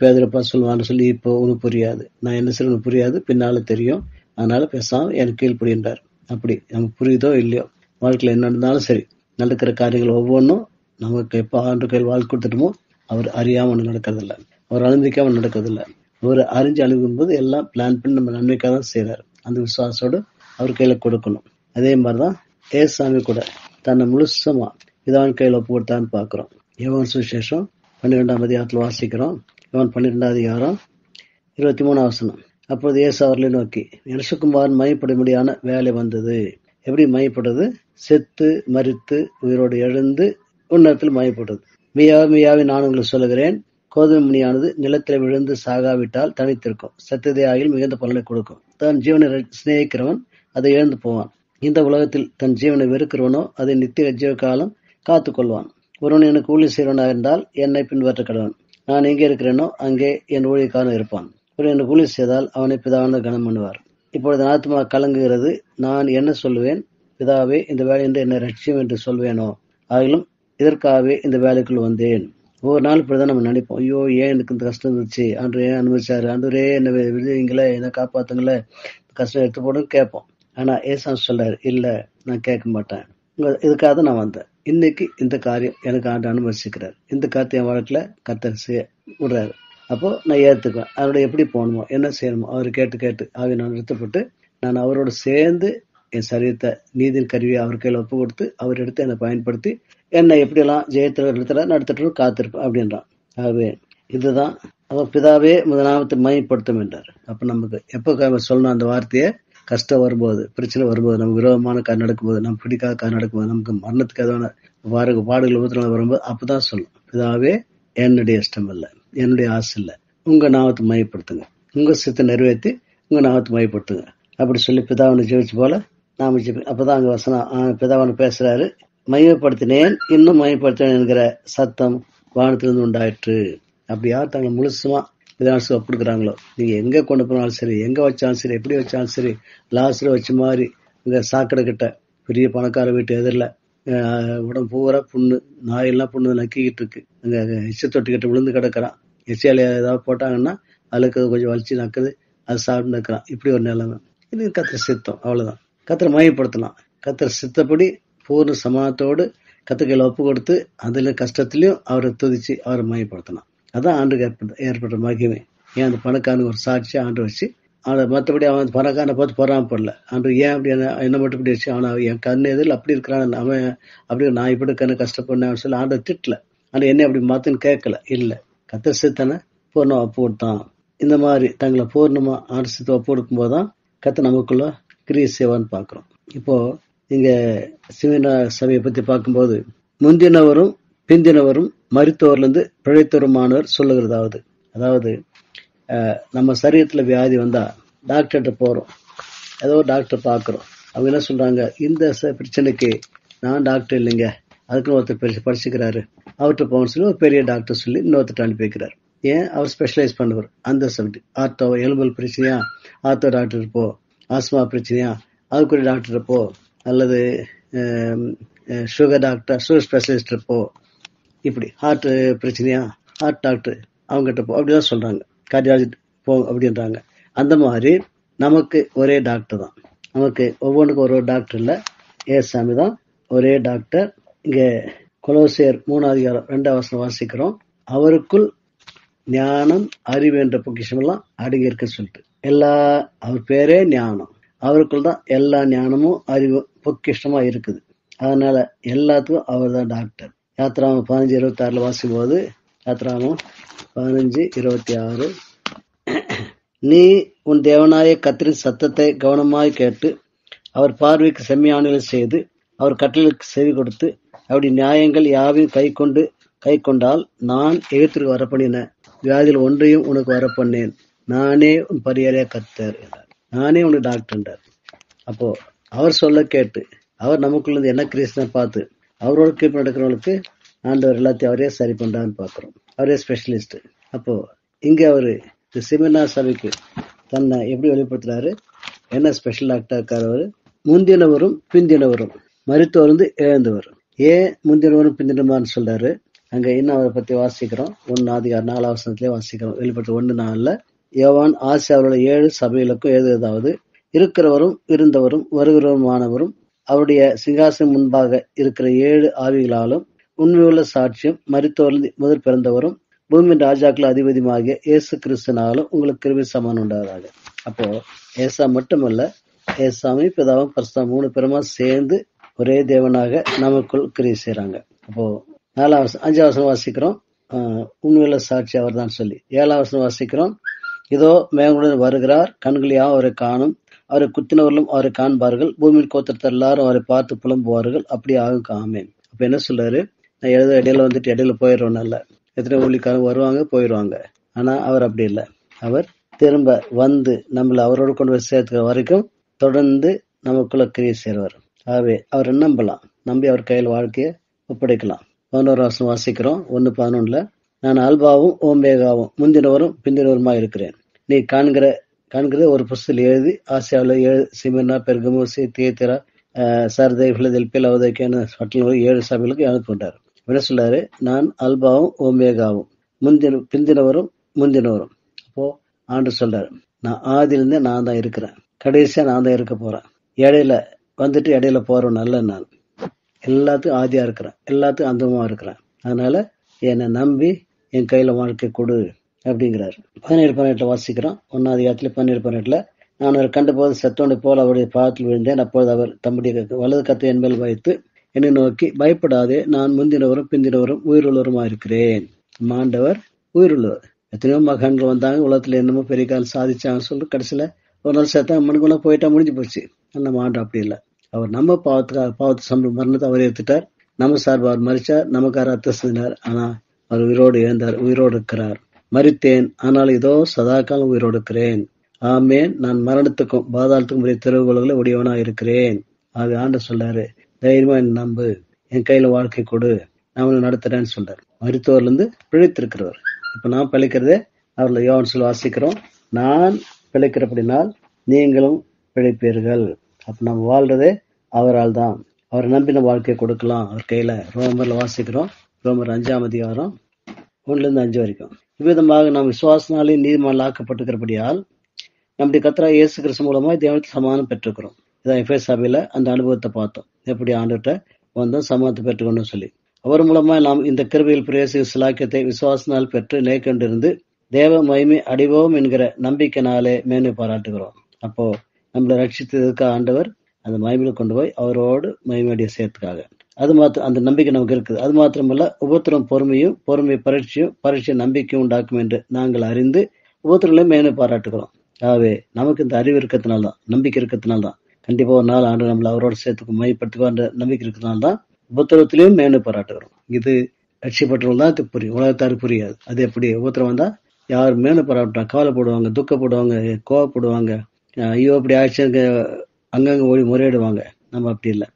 பேதரப்பா சொல்லுவான்னு சொல்லி இப்போ உனக்கு புரியாது, நான் என்ன செய்ய உனக்கு புரியாது, பின்னால தெரியும், அதனால பேசாம எனக்கு கீழ்படின்றார். அப்படி நமக்கு புரியுதோ இல்லையோ, வாழ்க்கையில என்ன நடந்தாலும் சரி, நடக்கிற காரியங்கள் ஒவ்வொன்றும் நமக்கு எப்ப ஆண்டு கையில் வாழ்க்கை கொடுத்துட்டோமோ அவர் அறியாம நடக்கிறது இல்லை, அவர் அனுமதிக்காம நடக்கிறது இல்லை. அவர் அறிஞ்சு அணுகும் போது எல்லாம் பிளான் பண்ணி நம்ம நன்மைக்காக தான் செய்யறாரு. அந்த விசுவாசோடு அவர் கையில கொடுக்கணும். அதே மாதிரிதான் ஏசாமி கூட தன்னை முழுசமா பிதாவின் கையில் ஒப்பு கொடுத்தான்னு பாக்குறோம். யோவான் சுவிசேஷம் 12ஆம் அதிகாரத்தில் வாசிக்கிறோம். யோவான் 12ஆம் அதிகாரம் 23ஆம் வசனம். அப்போது இயேசு அவர்களை நோக்கி, மனுஷகுமாரன் மையப்படும்படியான வேலை வந்தது. எப்படி மையப்படுறது? செத்து மரித்து உயிரோடு எழுந்து உன்னதத்தில் மையப்படுறது. மியாவி நான் உங்களுக்கு சொல்லுகிறேன், கோதுமை மணியானது நிலத்தில் விழுந்து சாகாவிட்டால் தனித்திருக்கும், சத்தியதை ஆகில் மிகுந்த பலனை கொடுக்கும். தன் ஜீவனை சிநேகிக்கிறவன் அதை இழந்து போவான். இந்த உலகத்தில் தன் ஜீவனை வெறுக்கிறவனோ அதை நித்திய ஜீவ காலம் காத்து கொள்வான். ஒருவன் எனக்கு ஊழிய செய்வனாக இருந்தால் என்னை பின்பற்ற கடவன். நான் எங்கே இருக்கிறேனோ அங்கே என் ஊழியக்காரன் இருப்பான். ஒரு எனக்கு ஊழிய செய்தால் அவனை பிதாவான கனம் பண்ணுவார். இப்பொழுது ஆத்மா கலங்குகிறது. நான் என்ன சொல்லுவேன்? பிதாவே, இந்த வேலை என்று என்னை ரட்சியம் என்று சொல்வேனோ? ஆகிலும் இதற்காகவே இந்த வேலைக்குள் வந்தேன். ஒவ்வொரு நாள் இப்படிதான் நம்ம நினைப்போம், ஐயோ ஏன் எனக்கு இந்த கஷ்டம் இருந்துச்சு, ஆண்டு ஏன் அனுபவிச்சாரு, ஆண்டவரே என்ன விடுவீங்களே, என்ன காப்பாத்துங்களே, கஷ்டம் எடுத்து போடுன்னு கேட்போம். ஆனா ஏசாமி சொல்றாரு, இல்ல நான் கேட்க மாட்டேன், இதுக்காக தான் நான் வந்தேன். இன்னைக்கு இந்த காரியம் எனக்கு ஆண்டு அனுமதிச்சுக்கிறார். இந்த காரியத்தை என் வாழ்க்கையில கர்த்தர் செய்ய விடுறாரு. அப்போ நான் ஏத்துக்குவேன். அவரோட எப்படி போகணுமோ என்ன செய்யணுமோ அவர் கேட்டு ஆகிய நான் நிறுத்தப்பட்டு நான் அவரோட சேர்ந்து என் சரீரத்தை நீதியின் கருவியை அவர் கையில ஒப்பு கொடுத்து அவர் எடுத்து என்னை பயன்படுத்தி என்னை எப்படியெல்லாம் ஜெயத்துல இடத்துல நடத்திட்டு காத்திருப்பேன் அப்படின்றான். ஆகவே இதுதான் அவர் பிதாவே முதலாமத்தை மையப்படுத்தும் என்றார். அப்ப நமக்கு எப்ப சொல்லணும் அந்த வார்த்தையை? கஷ்டம் வரும்போது, பிரச்சனை வரும்போது, நமக்கு விரோதமான காரியம் நடக்கும்போது, நம்ம பிடிக்காத காரியம் நடக்கும்போது, நமக்கு மரணத்துக்கு எதான பாடுகள் உபத்திரங்கள் வரும்போது அப்பதான் சொல்லும், பிதாவே என்னுடைய இஷ்டம் இல்லை, என்னுடைய ஆசை இல்லை, உங்க நாமத்தை மையப்படுத்துங்க, உங்க சித்தை நிறைவேற்றி உங்க நாமத்தை மையப்படுத்துங்க அப்படி சொல்லி பிதாவனை ஜெயிச்சு போல நாம அப்பதான் அங்க வசனம் பிதாவனை பேசுறாரு. மையப்படுத்தினேன், இன்னும் மையப்படுத்தினேன் என்கிற சத்தம் வானத்திலிருந்து உண்டாயிற்று. அப்படி யார் தங்களை முழுசுமா பிதாசு ஒப்புடுக்கிறாங்களோ, நீங்க எங்க கொண்டு போனாலும் சரி, எங்க வச்சாலும் சரி, எப்படி வச்சாலும் சரி, லாஸ்ல வச்ச மாதிரி இங்க சாக்கடை கிட்ட பெரிய பணக்கார வீட்டு எதிரில் உடம்பு பூரா புண்ணு, நாயெல்லாம் புண்ணு நக்கிக்கிட்டு இருக்கு, அங்க எச்ச தொட்டிக்கிட்ட விழுந்து கிடக்குறான். எச்சியால ஏதாவது போட்டாங்கன்னா அதுக்கு கொஞ்சம் வலிச்சு நக்குது, அது சாப்பிட்டு நக்கிறான். இப்படி ஒரு நிலைமை. இது கத்திர சித்தம், அவ்வளவுதான். கத்திர மையப்படுத்தலாம். கத்திர சித்தப்படி பூர்ண சமாதத்தோடு கத்திரிக்கையில ஒப்பு கொடுத்து அதுல கஷ்டத்திலையும் அவரை துதிச்சு அவரை மையப்படுத்தலாம். அதான் ஆண்டுக்கு ஏற்பட்ட மகிமை. ஏன் அந்த பணக்காரனுக்கு ஒரு சாட்சி ஆண்டு வச்சு மற்றபடி அவன் பணக்காரனை பார்த்து பொறாமப்படல. ஆண்டு ஏன் அப்படி என்ன மட்டும் இப்படி வச்சு அவன் என் கண்ணு எதில் அப்படி இருக்கிறான், அவன் அப்படி நான் இப்படி கண்ணு கஷ்டப்படேன் சொல்லி ஆண்டு திட்டல. ஆனா என்ன அப்படி மாத்துன்னு கேட்கல. இல்ல, கத்திர சித்தனை பூர்ணம் ஒப்பு கொடுத்தான். இந்த மாதிரி தங்களை பூர்ணமா ஆண்டு சித்த ஒப்பு கொடுக்கும் போதுதான் கத்த நமக்குள்ள கிரியை சேவான்னு பாக்குறோம். இப்போ இங்க சிவன சபையை பத்தி பார்க்கும்போது முந்தினவரும் பிந்தினவரும் மருத்துவர்ல இருந்து பிழைத்தவருமானவர் சொல்லுகிறதாவது, அதாவது நம்ம சரீரத்துல வியாதி வந்தா டாக்டர்கிட்ட போறோம், ஏதோ டாக்டர் பாக்குறோம், அவங்க என்ன சொல்றாங்க, இந்த பிரச்சனைக்கு நான் டாக்டர் இல்லைங்க, அதுக்குன்னு ஒருத்தர் படிச்சுக்கிறாரு, அவர்கிட்ட போகணும்னு சொல்லி ஒரு பெரிய டாக்டர் சொல்லி இன்னொருத்தர் அனுப்பி வைக்கிறார். ஏன்? அவர் ஸ்பெஷலைஸ் பண்ணுவார் அந்த சப்ஜெக்ட். ஆர்த்தோ எலும்பல் பிரச்சனையா, ஆர்த்தோ டாக்டர் போ. ஆஸ்மா பிரச்சனையா, அதுக்குரிய டாக்டர் போ. அல்லது சுகர் டாக்டர், சுகர் ஸ்பெஷலிஸ்ட் போ. இப்படி ஹார்ட் பிரச்சனையா, ஹார்ட் டாக்டர் அவங்ககிட்ட போ, அப்படிதான் சொல்றாங்க. கார்டியாலஜி போ அப்படின்றாங்க. அந்த மாதிரி நமக்கு ஒரே டாக்டர் தான். நமக்கு ஒவ்வொன்றுக்கும் ஒரு டாக்டர் இல்ல, ஏசாமி தான் ஒரே டாக்டர். இங்க கொலோசியர் 3:2 வாசிக்கிறோம். அவருக்குள் ஞானம் அறிவு என்ற பொக்கிஷம் எல்லாம் அடங்கி இருக்க சொல்லிட்டு, எல்லா அவர் பேரே ஞானம், அவருக்குள் தான் எல்லா ஞானமும் அறிவு பொக்கிஷமா இருக்குது. அதனால எல்லாத்துக்கும் அவர் தான் டாக்டர். யாத்ராமம் 15:26 வாசிக்கும் போது, யாத்ராமம் 15:26, நீ உன் தேவனாய கர்த்தரின் சத்தத்தை கவனமாய் கேட்டு அவர் பார்வைக்கு செம்மையானதை செய்து அவர் கட்டளைக்கு செவி கொடுத்து அப்படி நியாயங்கள் யாவையும் கை கொண்டால் நான் எகிப்திற்கு வரப்பண்ணின வியாதியில் ஒன்றையும் உனக்கு வரப்பண்ணேன், நானே உன் பரிகாரியா கர்த்தர் என்றார். நானே உனக்கு டாக்டர் என்றார். அப்போ அவர் சொல்ல கேட்டு அவர் நமக்குள்ள இருந்து என்ன கிரீஸ்னை பார்த்து அவரோட கீழ் நடக்கிறவங்களுக்கு ஆண்டவர் எல்லாத்தையும் அவரே சரி பண்றான்னு பாக்குறோம். அவரே ஸ்பெஷலிஸ்ட். அப்போ இங்க அவரு இந்த சிமினா சபைக்கு தன்னை எப்படி வெளிப்படுத்துறாரு, என்ன ஸ்பெஷல் டாக்டர் இருக்காரு அவரு. முந்தினவரும் பிந்தினவரும் மருத்துவர் எழுந்தவர். ஏன் முந்தினவரும் பிந்தினவரும் சொல்றாரு, அங்க இன்னும் அவரை பத்தி வாசிக்கிறோம். 1 4 வாசிக்கிறோம். வெளிப்பட்டு 1:4 யோவான் ஆசியாவுடைய 7 சபைகளுக்கும் எழுதுவதாவது, இருக்கிறவரும் இருந்தவரும் வருகிறவருமானவரும் அவருடைய சிங்காசனம் முன்பாக இருக்கிற 7 ஆவிகளாலும் உண்மையுள்ள சாட்சியம் மரித்தோரில் முதல் பிறந்தவரும் பூமியின் ராஜாக்கள் அதிபதியுமாகிய இயேசு கிறிஸ்துனாலும் உங்களுக்கு கிருபை சமானம் உண்டாவதாக. அப்போ ஏசா மட்டுமல்ல, ஏசாமி பிதாவும் பரிசுத்தாவியும் 3 பேருமா சேர்ந்து ஒரே தேவனாக நமக்குள் கிரியை செய்யறாங்க. அப்போ 5 வாசிக்கிறோம், உண்மையுள்ள சாட்சி அவர் தான் சொல்லி. 7 வாசிக்கிறோம், இதோ மேகங்களுடன் வருகிறார், கண்களையாவும் அவரை காணும், அவரை குத்தினவர்களும் அவரை காண்பார்கள், பூமியில் கோத்திரத்தார் எல்லாரும் அவரை பார்த்து புலம்புவார்கள், அப்படி ஆகும் ஆமென். அப்ப என்ன சொல்றாரு, நான் இடையில இடையில போயிடுறோம். நல்ல எத்தனை ஊழிக்காரங்க வருவாங்க போயிடுவாங்க. ஆனா அவர் அப்படி இல்லை. அவர் திரும்ப வந்து நம்மள அவரோட கொண்டு போய் சேர்த்துக்கிற வரைக்கும் தொடர்ந்து நமக்குள்ள கிரியை செய்வார். ஆகவே அவரை நம்பலாம், நம்பி அவர் கையில் வாழ்க்கையை ஒப்படைக்கலாம். 11 வாசிக்கிறோம். 1:11 நான் அல்பாவும் ஓமேகாவும் முந்தினவரும் பிந்தினவருமா இருக்கிறேன். நீ காண்கிற ஒரு புஸ்தகம் எழுதி ஆசியாவில் 7 சிமிர்னா, பெர்கமு, தியத்திரா, சர்தை, பிலதெல்பியா, லவோதிக்கேய 7 சபைகளுக்கு அனுப்பிவிட்டார். என்ன சொல்றாரு, நான் அல்பாவும் ஓமேகாவும் பிந்தினவரும் முந்தினவரும். அப்போ ஆண்டு சொல்றாரு, நான் ஆதியிலிருந்தே நான் தான் இருக்கிறேன், கடைசியா நான் தான் இருக்க போறேன், இடையில வந்துட்டு இடையில போறவன் அல்ல. நான் எல்லாத்துக்கும் ஆதியா இருக்கிறேன், எல்லாத்துக்கும் அந்தமா இருக்கிறேன். அதனால என்னை நம்பி என் கையில வாழ்க்கை கொடு அப்படிங்கிறாரு. 17-18 வாசிக்கிறோம். 1 நான் அவர் கண்டபோது செத்தோண்டு போல அவருடைய பாதத்தில் விழுந்தேன். அப்பொழுது அவர் தம்முடைய வலது கத்தை என் மேல் வைத்து என்னை நோக்கி, பயப்படாதே, நான் முந்தினவரும் பிந்தினவரும் உயிருள்ளவருமா இருக்கிறேன். ஆண்டவர் உயிருள்ளவர். எத்தனையோ மகன்கள் வந்தாங்க, உலகத்துல என்னமோ பெரிய காலம் சாதிச்சாங்கன்னு சொல்லிட்டு கடைசியில ஒரு நாள் செத்தா மனுக்குள்ள போயிட்டா முடிஞ்சு போச்சு. நம்ம ஆண்டு அப்படி இல்லை. அவர் நம்ம பாவத்து சம்பளம் மரணத்தை அவர் ஏத்துட்டார். நம்ம சார்பு அவர் மறிச்சார், நமக்கார ரத்தம் சிந்தினார். ஆனா அவர் உயிரோடு எழுந்தார், உயிரோடு இருக்கிறார். மரித்தேன், ஆனால் இதோ சதா காலம் உயிரோடு இருக்கிறேன். ஆமேன். நான் மரணத்துக்கும் பாதாளத்துக்கும் உரிய திறவுகோள்களை உடையவனா இருக்கிறேன். ஆக ஆண்டு சொல்றாரு, தைரியமா என் நம்பு, என் கையில வாழ்க்கை கொடு, நான் நடத்துறேன்னு சொல்றாரு. மருத்துவர்ல இருந்து பிழைத்திருக்கிறவர். இப்ப நான் பிழைக்கிறதே அவர்ல யோவான் வாசிக்கிறோம், நான் பிழைக்கிறபடினால் நீங்களும் பிழைப்பீர்கள். அப்ப நம்ம வாழ்றதே அவரால் தான். அவரை நம்பின வாழ்க்கையை கொடுக்கலாம் அவர் கையில. ரோமர்ல வாசிக்கிறோம், ரோமர் 5 1-5 வரைக்கும். இவ்விதமாக நாம் விசுவாசனாலே நீதிமான் ஆக்கப்பட்டிருக்கிறபடியால் நம்முடைய கர்த்தராகிய இயேசு கிறிஸ்து மூலமா தேவனத்தில் சமாதானம் பெற்றுக்கிறோம். இதான் எபேசு சபையில அந்த அனுபவத்தை பார்த்தோம், எப்படி ஆண்டுகிட்ட வந்தோம் சமாதானத்தை பெற்றுக்கணும்னு சொல்லி. அவர் மூலமா நாம் இந்த கிருபையில் பிரவேசிக்கும் சிலாக்கியத்தை விசுவாசனால் பெற்று நிலைக்கொண்டிருந்து தேவ மகிமை அடைவோம் என்கிற நம்பிக்கையினாலே மேன்மை பாராட்டுகிறோம். அப்போ நம்மளை ரட்சித்ததுக்கு ஆண்டவர் அந்த மகிமையில கொண்டு போய் அவரோடு மகிமையுடைய சேர்த்துக்காக அது மாத்திரம் அந்த நம்பிக்கை நமக்கு இருக்குது. அது மாத்திரமல்ல, உபத்திரம் பொறுமையும், பொறுமை பரீட்சை நம்பிக்கையும் உண்டாக்கும் என்று நாங்கள் அறிந்து உபத்திரங்களையும் மேன்மை பாராட்டுகிறோம். ஆகவே நமக்கு இந்த அறிவு இருக்கிறதுனால்தான், நம்பிக்கை இருக்கிறதுனால்தான் கண்டிப்பா ஒரு நாள் ஆண்டு நம்மளை அவரோட சேர்த்துக்கு மையப்படுத்துக்கோ நம்பிக்கை இருக்கிறதுனால்தான் உபத்திரத்திலையும் மேன்மை பாராட்டுகிறோம். இது ரட்சிப்பட்டவர்கள் தான் இது புரியும், உலகத்தாரு புரியாது. அது எப்படி உபத்திரம் வந்தா யார் மேன்மை பாராட்டுறாங்க, கவலைப்படுவாங்க, துக்கப்படுவாங்க, கோவப்படுவாங்க, ஐயோ அப்படி ஆயிடுச்சு அங்கங்க ஓடி முறையிடுவாங்க. நம்ம அப்படி இல்லை.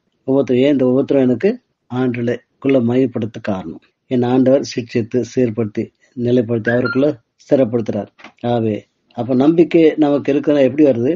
ஏன் இந்த உபத்திரம் எனக்கு ஆண்டுக்குள்ள மையப்படுத்த காரணம், என் ஆண்டவர் சிக்ஷித்து சீர்படுத்தி நிலைப்படுத்தி அவருக்குள்ள ஸ்திரப்படுத்துறார். ஆகவே அப்ப நம்பிக்கை நமக்கு இருக்கிறதா எப்படி வருது?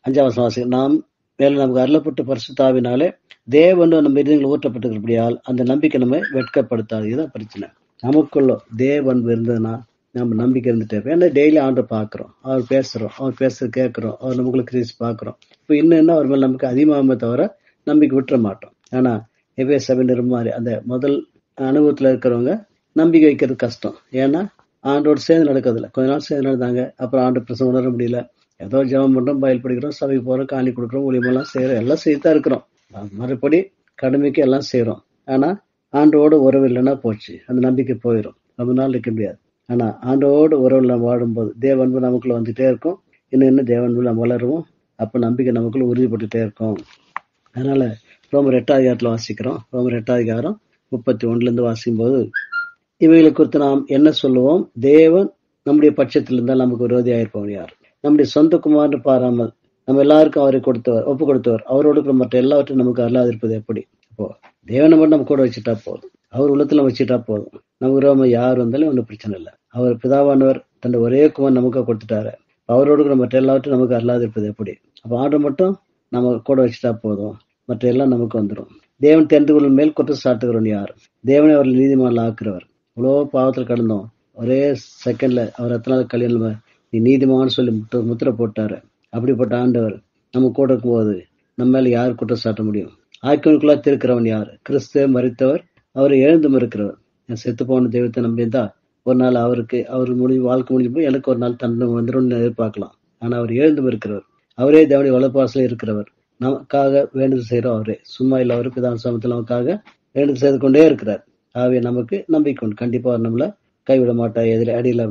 5 நாம் மேல நமக்கு அருளப்பட்ட பரிசுத்தாவினாலே தேவன் நம்ம இதயங்கள் ஊற்றப்பட்டிருக்கிறபடியால் அந்த நம்பிக்கை நம்ம வெட்கப்படுத்தாது. இதுதான் பிரச்சனை. நமக்குள்ள தேவன் இருந்ததுன்னா நம்ம நம்பிக்கை இருந்துட்டே. ஏன்னா டெய்லி ஆண்டை பாக்குறோம், அவர் பேசுறோம், அவர் பேசுறது கேட்கிறோம், அவர் நமக்குள்ள கிரீஸ் பாக்குறோம். இப்ப இன்னும் அவர் மேல நமக்கு அதிகமாக தவிர நம்பிக்கை விட்டுற மாட்டோம். ஆனா எபேசு சபையினர் மாதிரி அந்த முதல் அனுபவத்துல இருக்கிறவங்க நம்பிக்கை வைக்கிறது கஷ்டம். ஏன்னா ஆண்டோடு சேர்ந்து நடக்கிறதுல கொஞ்ச நாள் சேர்ந்து நடந்தாங்க, அப்புறம் ஆண்டு பிரசவம் உணர முடியல. ஏதோ ஜெபம் பண்றோம், பயில் படிக்கிறோம், சபைக்கு போறோம், காணி கொடுக்குறோம், ஊழியமெல்லாம் செய்யறோம், எல்லாம் செய்துதான் இருக்கிறோம், மறுபடி கடமைக்கு எல்லாம் செய்யறோம். ஆனா ஆண்டோட உறவு இல்லைன்னா போச்சு, அந்த நம்பிக்கை போயிடும், ரொம்ப நாள் இருக்க முடியாது. ஆனா ஆண்டோட உறவுல நம்ம வாடும்போது தேவன்பு நமக்குள்ள வந்துட்டே இருக்கும். இன்னும் தேவன்பு நம்ம வளருவோம். அப்ப நம்பிக்கை நமக்குள்ள உறுதிப்பட்டுட்டே இருக்கும். அதனால ரோமர் 8 வாசிக்கிறோம். ரோமர் 8 31 வாசிக்கும் போது, இவைகளை குறித்து நாம் என்ன சொல்லுவோம்? தேவன் நம்முடைய பட்சத்தில் இருந்தால் நமக்கு விரோதியாக இருப்பவன் யார்? நம்முடைய சொந்த குமாரன்னு பாராமல் நம்ம எல்லாருக்கும் அவரை ஒப்பு கொடுத்தவர், அவரோடு மற்ற எல்லாவற்றையும் நமக்கு அல்லாதிருப்பது எப்படி? அப்போ தேவனை மட்டும் நம்ம கூட வச்சுட்டா போதும், அவர் உள்ளத்துல வச்சுட்டா போதும். நம்ம விரோதமா யார் வந்தாலும் ஒன்றும் பிரச்சனை இல்லை. அவர் பிதாவானவர் தன் ஒரே குமார் நமக்கு கொடுத்துட்டாரு, அவரோடு மற்ற எல்லாவற்றையும் நமக்கு அல்லாதிருப்பது எப்படி? அப்ப ஆர்டர் மட்டும் நம்ம கூட வச்சுட்டா போதும், மற்ற எல்லாம் நமக்கு வந்துடும். தேவன் தெரிந்து கொள்ளும் மேல் குற்றம் சாட்டுகிறவன் யார்? தேவனை அவர்கள் நீதிமான்கள் ஆக்குறவர். இவ்வளோ பாவத்தில் கடந்தோம், ஒரே செகண்ட்ல அவர் எத்தனாவது கல்யாணம் நீ நீதிமான்னு சொல்லி முத்திரை போட்டாரு. அப்படிப்பட்ட ஆண்டவர் நம்ம கூட இருக்கும்போது நம்ம மேல யார் குற்றம் சாட்ட முடியும்? ஆக்கியவனுக்குள்ளா திருக்கிறவன் யார்? கிறிஸ்துவ மரித்தவர், அவர் எழுந்தும் இருக்கிறவர். செத்து போன தெய்வத்தை நம்பியிருந்தா ஒரு நாள் அவர் வாழ்க்கை முடிஞ்சு போய் எனக்கு ஒரு நாள் தண்டனை வந்துடும் எதிர்பார்க்கலாம். ஆனா அவர் எழுந்தும் இருக்கிறவர், அவரே தேவனுடைய வலப்பாசில இருக்கிறவர். நமக்காக வேண்டுதல் செய்யறோம் அவரே, சும்மா இல்ல. அவரு பிதான் சமத்தில் நமக்காக வேண்டுதல் செய்து கொண்டே இருக்கிறார். ஆகவே நமக்கு நம்பிக்கை உண்டு, கண்டிப்பா அவர் நம்மள கைவிட மாட்டா, எதிர அடியில்.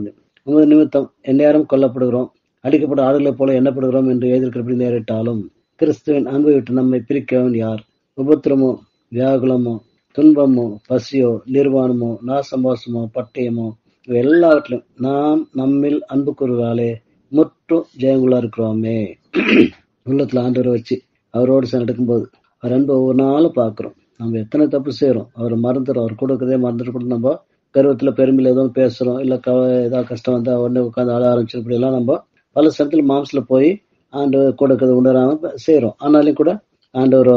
உமது நிமித்தம் எந்நேரம் கொல்லப்படுகிறோம், அடிக்கப்பட்ட ஆடுகளை போல எண்ணப்படுகிறோம் என்று எழுதியிருக்கிறபடி நேரிட்டாலும் கிறிஸ்துவின் அன்பை விட்டு நம்மை பிரிக்கவன் யார்? உபத்திரமோ, வியாகுலமோ, துன்பமோ, பசியோ, நிர்வாணமோ, நாசமோசமோ, பட்டயமோ, இவை எல்லாவற்றிலும் நாம் நம்மில் அன்பு கூறுவதாலே முற்றும் ஜெயங்குள்ளா இருக்கிறோமே. உள்ளத்துல ஆண்டவரை வச்சு அவரோடு நடக்கும்போது அவர் அன்பு ஒவ்வொரு நாளும் பாக்குறோம். நம்ம எத்தனை தப்பு செய்யறோம், அவரை மறந்துடும். அவர் கொடுக்கறதே மறந்துட்டு கூட நம்ம கருவத்துல பெருமையில ஏதோ பேசுறோம், இல்ல ஏதாவது கஷ்டம் வந்தா உடனே உட்காந்து அழ ஆரம்பிச்சு, இப்படி எல்லாம் நம்ம பல சமயத்துல மாம்சத்துல போய் ஆண்டவர் கொடுக்கறத உணராம செய்யறோம். ஆனாலும் கூட ஆண்டவர்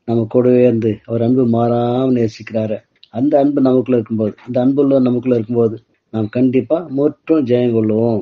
நம்ம கூடவே இருந்து அவர் அன்பு மாறாம நேசிக்கிறாரு. அந்த அன்பு நமக்குள்ள இருக்கும்போது, அந்த அன்புள்ள நமக்குள்ள இருக்கும்போது நாம் கண்டிப்பா முற்றும் ஜெயம் கொள்ளுவோம்.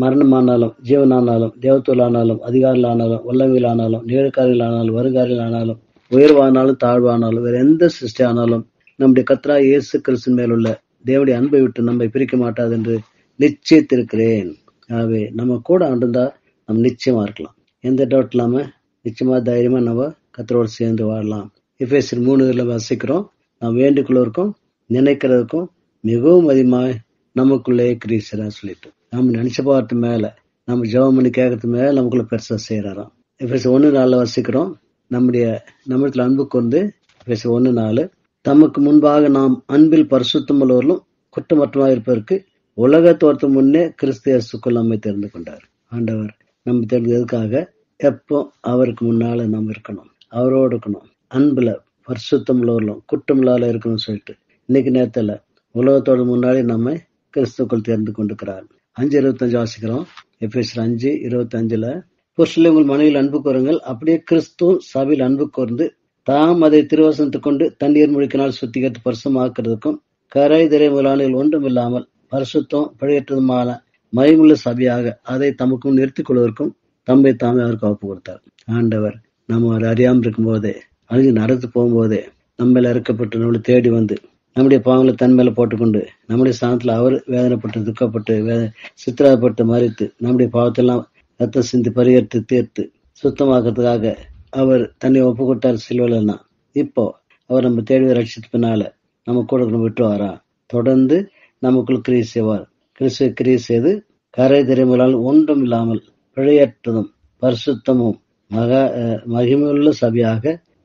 மரணமானாலும், ஜீவனானாலும், தேவத்தூள் ஆனாலும், அதிகாரிகள் ஆனாலும், வல்லமையில் ஆனாலும், நிகழ்காரிகள் ஆனாலும், வருகாரிகள் ஆனாலும், உயர்வானாலும், தாழ்வானாலும், வேற எந்த சிருஷ்டி ஆனாலும் நம்முடைய கர்த்தராகிய இயேசு கிறிஸ்துவின் மேலுள்ள தேவனுடைய அன்பை விட்டு நம்மை பிரிக்க மாட்டாது என்று நிச்சயித்திருக்கிறேன். ஆகவே நம்ம கூட ஆண்டுந்தா நம்ம நிச்சயமா இருக்கலாம், எந்த டவுட் இல்லாம நிச்சயமா தைரியமா நம்ம கர்த்தரோடு சேர்ந்து வாழலாம். எபேசியர் 3 வாசிக்கிறோம், நாம் வேண்டிக்கொள்வதற்கும் நினைக்கிறதுக்கும் மிகவும் அதிகமாக நமக்குள்ளே கிரீசரா சொல்லிட்டு, நம்ம நினைச்ச பார்த்து மேல நம்ம ஜெபம் பண்ணி கேட்கறது மேல நமக்குள்ள பெருசா செய்யறாராம். எபேசியர் 1:4 வாசிக்கிறோம், நம்மிடத்துல அன்பு கொண்டு, எபேசியர் 1:4, தமக்கு முன்பாக நாம் அன்பில் பரிசுத்தம் உள்ளவர்களும் குற்றமற்றமாக இருப்பதற்கு உலக தோற்றம் முன்னே கிறிஸ்து இயேசுக்குள் நம்மை தெரிந்து கொண்டார். ஆண்டவர் நம்ம தெரிந்ததுக்காக எப்போ அவருக்கு முன்னால நம்ம இருக்கணும், அவரோடு இருக்கணும், அன்புல பரிசுத்தம் உள்ளவர்களும் குற்றம் இல்லாத இருக்கணும்னு சொல்லிட்டு இன்னைக்கு நேரத்துல உலகத்தோடு முன்னாடி நம்மை கிறிஸ்துக்குள் தெரிந்து கொண்டிருக்கிறார். 5:25 வாசிக்கிறோம், எபேசியர் 5:25, புருஷர்களே உங்கள் மனைவியில் அன்பு கூறுங்கள், அப்படியே கிறிஸ்து சபையில் அன்பு கூர்ந்து தாம் அதை திருவசனத்துக் கொண்டு தண்ணீர் முழுக்கினால் சுத்திகரித்து பரிசுத்தமாக்குறதுக்கும் கரை திரை முதலாளிகள் ஒன்றும் இல்லாமல் பரிசுத்தம் பழையற்றதுமான மகிமுள்ள சபையாக அதை தமக்கும் நிறுத்திக் கொள்வதற்கும் தம்மை தாமே அவருக்கு ஒப்பு கொடுத்தார். ஆண்டவர் நம்ம அவர் அறியாமல் இருக்கும் போதே, அழிஞ்சு நடந்து போகும்போதே நம்ம இறக்கப்பட்டு நம்மளை தேடி வந்து நம்முடைய பாவங்களை தன் மேல போட்டுக்கொண்டு நம்முடைய ஸ்தானத்துல அவர் வேதனைப்பட்டு துக்கப்பட்டு சித்திரப்பட்டு மறித்து நம்முடைய பாவத்தெல்லாம் ரத்தம் சிந்தி பரிகரித்து தீர்த்து சுத்தமாக்குறதுக்காக அவர் தன்னை ஒப்பு கொடுத்தார் சிலுவையிலன்னா. இப்போ அவர் நம்ம தேடி ரட்சித்து பின்னால நம்ம கூட விட்டுவாரா? தொடர்ந்து நமக்குள் கிரியை செய்வார். கிரியை செய்து கரை திரைமுகளால் ஒன்றும் இல்லாமல் பிழையற்றதும் பரிசுத்தமும் மகிமையுள்ள சபையாக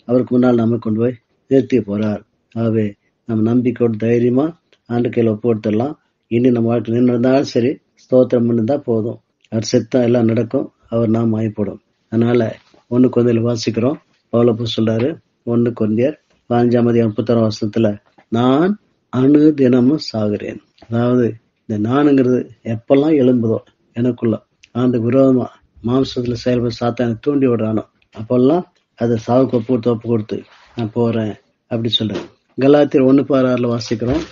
அவருக்கு முன்னால் நம்ம கொண்டு போய் நிறுத்தி போறார். ஆகவே நம்ம நம்பிக்கையோடு தைரியமா ஆண்டு கையில் ஒப்பு கொடுத்துடலாம். இனி நம்ம வாழ்க்கை நின்று இருந்தாலும் சரி, ஸ்தோத்திரம் பண்ணிருந்தா போதும், அவர் செத்தா எல்லாம் நடக்கும், அவர் நாம் ஆகிப்படும். அதனால 1 கொரிந்தியர் வாசிக்கிறோம், பவுல் சொல்றாரு, 1 கொரிந்தியர் 5:36 நான் அனுதினமும் சாகிறேன். அதாவது இந்த நானுங்கிறது எப்பெல்லாம் எழும்புதோ எனக்குள்ள அந்த விரோதமா மாம்சத்துல செயல்பட சாத்தானை தூண்டி விடுறானோ அப்பெல்லாம் அதை சாவுக்கு ஒப்பு கொடுத்து நான் போறேன் அப்படி சொல்றேன். கலாத்தியர் 1:6 வாசிக்கிறோம்,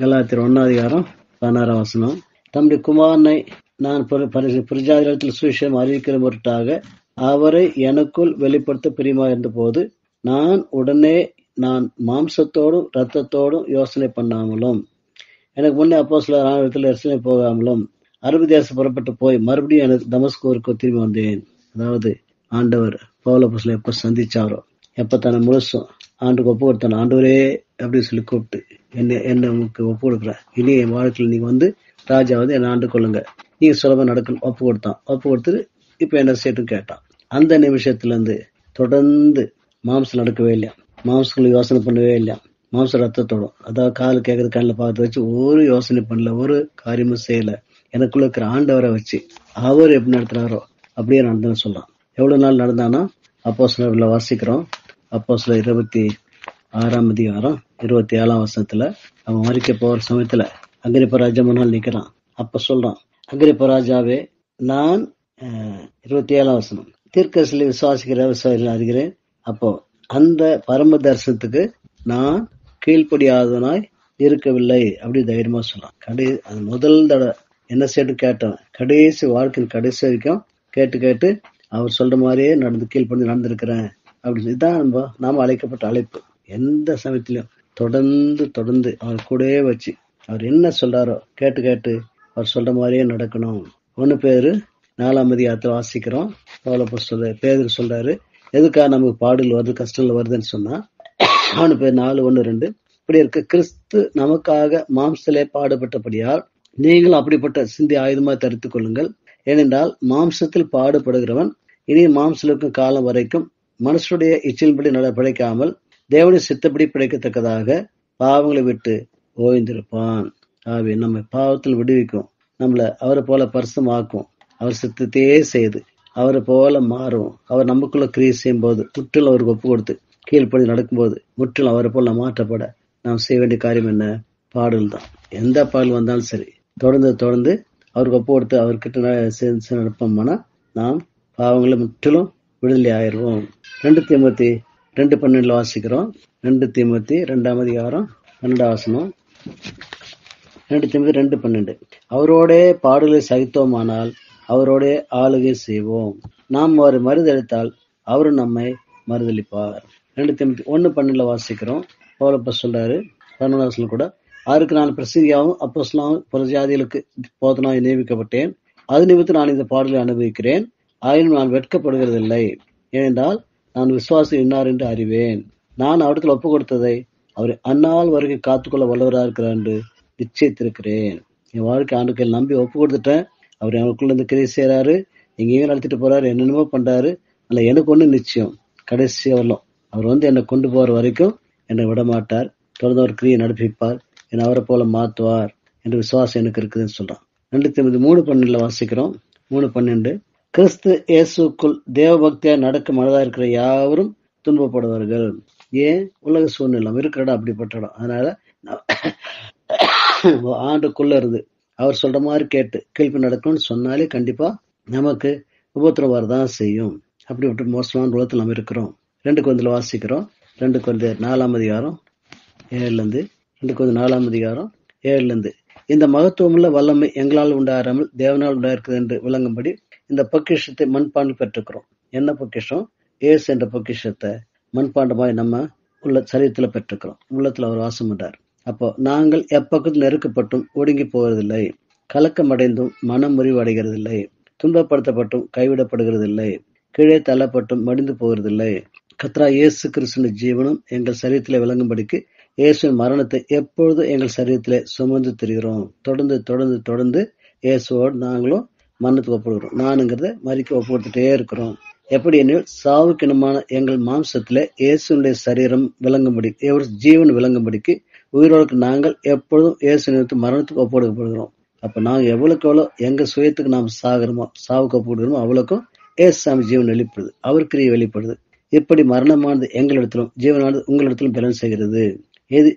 கலாத்தியர் 1:16 தம்முடைய குமாரனை நான் பிரஜாதிகளிடத்தில் சுவிசேஷம் அறிவிக்கிற பொருட்டாக அவரை எனக்குள் வெளிப்படுத்த பிரியமா இருந்த போது நான் மாம்சத்தோடும் இரத்தத்தோடும் யோசனை பண்ணாமலும் எனக்கு முன்னே அப்போஸ்தலர் இடத்துல யோசனை போகாமலும் அரபு தேசம் புறப்பட்டு போய் மறுபடியும் எனக்கு தமஸ்கூருக்கு திரும்பி வந்தேன். அதாவது ஆண்டவர் பவுல் அப்போஸ்தலரை எப்ப சந்திச்சாரோ, எப்ப தன்னை முழுசும் ஆண்டுக்கு ஒப்பு கொடுத்தான, ஆண்டவரே அப்படின்னு சொல்லி கூப்பிட்டு என்ன உங்களுக்கு ஒப்பு கொடுக்குறேன், இனி என் வாழ்க்கையில் நீங்க வந்து ராஜாவது என்ன ஆண்டு கொள்ளுங்க, நீங்க சுலபம் நடக்கணும் ஒப்பு கொடுத்தான். ஒப்பு கொடுத்துட்டு இப்ப என்ன செய்யட்டும் கேட்டான். அந்த நிமிஷத்துல இருந்து தொடர்ந்து மாம்சம் நடக்கவே இல்லையா, மாம்சங்களை யோசனை பண்ணவே இல்லையா, மாம்ச ரத்தத்தோடும், அதாவது கால் கேட்கறது கண்ணில் பார்த்து வச்சு ஒரு யோசனை பண்ணல, ஒரு காரியமும் செய்யல. எனக்குள்ள இருக்கிற ஆண்டவரை வச்சு அவர் எப்படி நடத்துறாரோ அப்படியே நடந்துன்னு சொல்றான். எவ்வளவு நாள் நடந்தானா அப்போஸ்தலர்ல வாசிக்கிறோம். அப்போஸ்தலர் 26ஆம் அதிகாரம் 27ஆம் வசனத்துல அவன் மரிக்க போற சமயத்துல அகிரிப்ப ராஜா முன்னால் நிக்கிறான். அப்ப சொல்றான், அகிரிப்ப ராஜாவே, நான் 27ஆம் வசனம், தீர்க்கதரிசிகளை விசுவாசிக்கிற விசுவாசிகள் அறிகிறேன். அப்போ அந்த பரம தரிசனத்துக்கு நான் கீழ்ப்படியாதவனாய் இருக்கவில்லை அப்படி தைரியமா சொல்றான். அது முதல் தடவை என்ன செய்து கேட்டவன் கடைசி வாழ்க்கையின் கடைசி வரைக்கும் கேட்டு அவர் சொல்ற மாதிரியே நடந்து கீழ்ப்படி நடந்திருக்கிறேன் அப்படின்னு. இதுதான் நாம அழைக்கப்பட்ட அழைப்பு. எந்த சமயத்திலும் தொடர்ந்து அவர் கூடவே வச்சு அவர் என்ன சொல்றாரோ கேட்டு அவர் சொல்ற மாதிரியே நடக்கணும். 1 பேரு 4ஆம் அதிகாரத்தை வாசிக்கிறோம். பேதுரு சொல்றாரு, எதுக்காக நமக்கு பாடுகள் வருது கஷ்டங்கள் வருதுன்னு சொன்னா 1 பேர் 4:1-2 இப்படி இருக்க, கிறிஸ்து நமக்காக மாம்சத்திலே பாடுபட்டபடியால் நீங்களும் அப்படிப்பட்ட சிந்தி ஆயுதமா தரித்துக் கொள்ளுங்கள். ஏனென்றால் மாம்சத்தில் பாடுபடுகிறவன் இனி மாம்சத்திற்கும் காலம் வரைக்கும் மனுஷனுடைய இச்சையின்படி பிழைக்காமல் தேவனுடைய சித்தப்படி பிழைக்கத்தக்கதாக பாவங்களை விட்டு ஓய்ந்திருப்பான். ஆவி நம்மை பாவத்தில் விடுவிக்கும், நம்மளை அவரை போல பரிசுத்தமாக்கும், அவர் சித்தத்தையே செய்து அவரை போல மாறும். அவர் நமக்குள்ள கிரியை செய்யும் போது முற்றிலும் அவருக்கு ஒப்பு கொடுத்து கீழ்ப்படி நடக்கும்போது முற்றிலும் அவரை போல மாற்றப்பட நாம் செய்ய வேண்டிய காரியம் என்ன? பாடல் தான். எந்த பாடல் வந்தாலும் சரி தொடர்ந்து அவருக்கு ஒப்பு கொடுத்து அவர்கிட்ட நடப்போம்னா நாம் பாவங்களை முற்றிலும் விடுதலை ஆயிடுவோம். 2 தீமோத்தி 2:12 வாசிக்கிறோம். 2 தீமோத்தி 2ஆம் அதிகாரம் 12ஆம் வசனம். 2 தீமோத்தி 2:12 அவரோட பாடுகளை சகித்தோமானால் அவரோட ஆளுகை செய்வோம். நாம் அவரை மறுதளித்தால் அவரும் நம்மை மறுதளிப்பார். 2 தீமோத்தி 1:12 வாசிக்கிறோம். பவுல் சொல்றாரு 11ஆம் வசனம் கூட, அதற்கு நான் பிரசித்தியாகவும் அப்போஸ்தலனாகவும் புறஜாதிகளுக்கு போதனாய் நியமிக்கப்பட்டேன். அது நிமித்தம் நான் இந்த பாடலை அனுபவிக்கிறேன். ஆயினும் நான் வெட்கப்படுகிறதில்லை. ஏனென்றால் நான் விசுவாசம் இன்னார் என்று அறிவேன். நான் அவரிடத்தில் ஒப்பு கொடுத்ததை அவர் அந்நாள் வரைக்கும் காத்துக்கொள்ள வல்லவராக இருக்கிறார் என்று நிச்சயித்திருக்கிறேன். என் வாழ்க்கை ஆண்டுக்கு நம்பி ஒப்பு கொடுத்துட்டேன். அவர் எனக்குள்ள இருந்து கிரியை செய்யறாரு, எங்கேயும் நடத்திட்டு போறாரு, என்னென்னமோ பண்றாரு. அல்ல, எனக்கு ஒண்ணு நிச்சயம், கடைசி வரலாம் அவர் என்னை கொண்டு போற வரைக்கும் என்னை விடமாட்டார். தொடர்ந்து அவர் கிரியை நடப்பிப்பார், என்னை அவரை போல மாத்துவார் என்ற விசுவாசம் எனக்கு இருக்குதுன்னு சொல்றான். 2 தீமோத்தி 3:12 வாசிக்கிறோம். 3:12 கிறிஸ்து இயேசுக்குள் தேவ பக்தியா நடக்க மனதா இருக்கிற யாவரும் துன்பப்படுவார்கள். ஏன்? உலக சூழ்நிலை இருக்கிற இடம் அப்படிப்பட்ட இடம். அதனால ஆண்டுக்குள்ள இருந்து அவர் சொல்ற மாதிரி கேட்டு கீழ்ப்பு நடக்கும்னு சொன்னாலே கண்டிப்பா நமக்கு உபத்திரம் வரதான் செய்யும். அப்படிப்பட்ட மோசமான உலகத்தில் நம்ம இருக்கிறோம். 2 கொரிந்தியர் வாசிக்கிறோம். 2 கொரிந்தியர் 4ஆம் அதிகாரம் 7 2 கொரிந்தியர் 4ஆம் அதிகாரம் 7 இந்த மகத்துவமுள்ள வல்லமை எங்களால் உண்டாராமல் தேவனால் உண்டாயிருக்கிறது என்று விளங்கும்படி இந்த பொக்கிஷத்தை மண்பாண்டில் பெற்றுக்கிறோம். என்ன பொக்கிஷம்? ஏசு என்ற பொக்கிஷத்தை மண்பாண்டமாய் நம்ம உள்ள சரீரத்துல பெற்றுக்கிறோம். உள்ளத்துல அவர் வாசம் பண்றார். அப்போ நாங்கள் எப்பக்கத்தில் நெருக்கப்பட்டும் ஒடுங்கி போவதில்லை, கலக்கம் அடைந்தும் மனம் முறிவு அடைகிறதில்லை, துன்பப்படுத்தப்பட்டும் கைவிடப்படுகிறதில்லை, கீழே தள்ளப்பட்டும் மடிந்து போகிறதில்லை. கர்த்தராகிய இயேசு கிறிஸ்துவின் ஜீவனும் எங்கள் சரீரத்திலே விளங்கும்படிக்கு இயேசுவின் மரணத்தை எப்பொழுது எங்கள் சரீரத்திலே சுமந்து திரிகிறோம். தொடர்ந்து இயேசுவோடு நாங்களும் மரணத்துக்கு ஒப்புடுகிறோம். நானுங்கிறத மரிக்க ஒப்பு கொடுத்துட்டே இருக்கிறோம். எப்படி எனில் சாவுக்கினமான எங்கள் மாம்சத்திலே இயேசுடைய சரீரம் விளங்கும்படி, ஜீவன் விளங்கும்படிக்கு உயிரோடுக்கு நாங்கள் எப்பொழுதும் இயேசு நிமித்தம் மரணத்துக்கு ஒப்பு கொடுக்கப்படுகிறோம். அப்ப நாங்கள் எவ்வளவுக்கு எவ்வளோ எங்க சுயத்துக்கு நாம் சாவுக்கு ஒப்பு கொடுக்கிறோமோ அவ்வளவுக்கும் இயேசு சாமி ஜீவன் வெளிப்படுது, அவர் கிரியை வெளிப்படுது. இப்படி மரணமானது எங்களிடத்திலும் ஜீவனானது உங்களிடத்திலும் பலன் செய்கிறது.